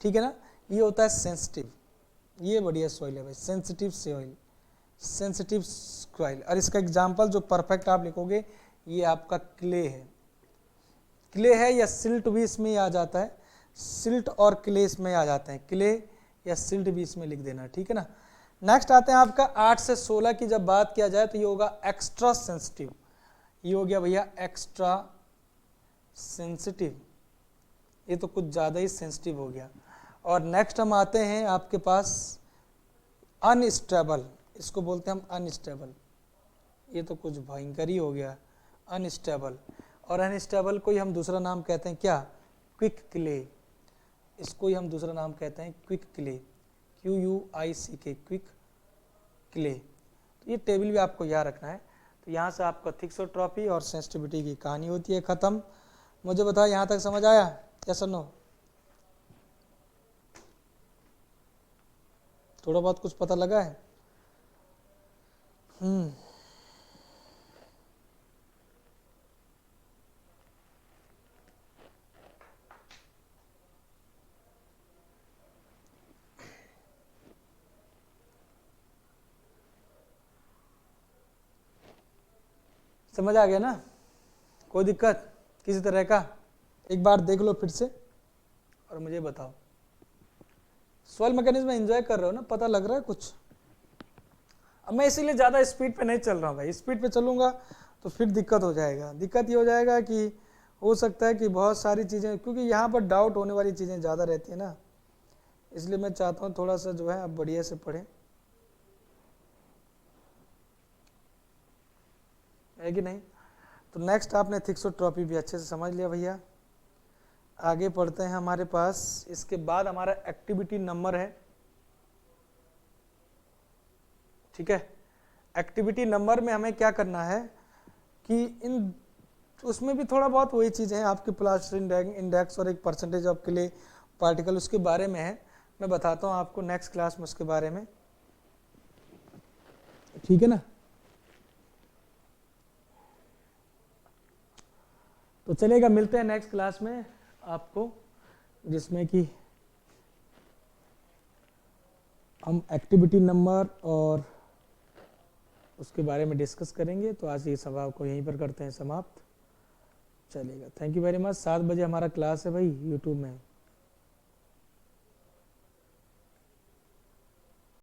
ठीक है ना। ये होता है सेंसिटिव, ये बढ़िया सॉइल है भाई, सेंसिटिव सॉइल, सेंसिटिव सॉइल। और इसका एग्जाम्पल जो परफेक्ट आप लिखोगे ये आपका क्ले है, क्ले है या सिल्ट भी इसमें आ जाता है, सिल्ट और क्ले इसमें आ जाते हैं, क्ले या सिल्ट भी इसमें लिख देना, ठीक है ना। नेक्स्ट आते हैं आपका 8 से 16 की जब बात किया जाए तो ये होगा एक्स्ट्रा सेंसिटिव, ये हो गया भैया एक्स्ट्रा सेंसिटिव, ये तो कुछ ज़्यादा ही सेंसिटिव हो गया। और नेक्स्ट हम आते हैं आपके पास अनस्टेबल, इसको बोलते हैं हम अनस्टेबल, ये तो कुछ भयंकर ही हो गया अनस्टेबल। और अनस्टेबल को ही हम दूसरा नाम कहते हैं क्या, क्विक क्ले। इसको ही हम दूसरा नाम कहते हैं quick clay, QUICK, quick clay. तो ये टेबल भी आपको याद रखना है। तो यहाँ से आपको थिक्सोट्रॉपी और सेंसिटिविटी की कहानी होती है खत्म। मुझे बताओ यहाँ तक समझ आया, यस और नो? थोड़ा बहुत कुछ पता लगा है? समझ आ गया ना? कोई दिक्कत किसी तरह का? एक बार देख लो फिर से और मुझे बताओ। सॉइल मैकेनिज्म एंजॉय कर रहे हो ना? पता लग रहा है कुछ? अब मैं इसीलिए ज़्यादा स्पीड पे नहीं चल रहा हूँ भाई। स्पीड पे चलूँगा तो फिर दिक्कत हो जाएगा। दिक्कत ये हो जाएगा कि हो सकता है कि बहुत सारी चीज़ें, क्योंकि यहाँ पर डाउट होने वाली चीज़ें ज़्यादा रहती है ना, इसलिए मैं चाहता हूँ थोड़ा सा जो है आप बढ़िया से पढ़ें, है कि नहीं? तो नेक्स्ट आपने थिक्सोट्रॉपी भी अच्छे से समझ लिया भैया। आगे पढ़ते हैं। हमारे पास इसके बाद हमारा एक्टिविटी नंबर है, ठीक है। एक्टिविटी नंबर में हमें क्या करना है कि इन उसमें भी थोड़ा बहुत वही चीज़ें हैं आपके प्लास्टर इंडेक्स और एक परसेंटेज ऑफ क्ले पार्टिकल, उसके बारे में है। मैं बताता हूँ आपको नेक्स्ट क्लास में उसके बारे में, ठीक है ना? तो चलेगा, मिलते हैं नेक्स्ट क्लास में आपको, जिसमें कि हम एक्टिविटी नंबर और उसके बारे में डिस्कस करेंगे। तो आज ये सभा को यहीं पर करते हैं समाप्त। चलेगा, थैंक यू वेरी मच। 7 बजे हमारा क्लास है भाई यूट्यूब में।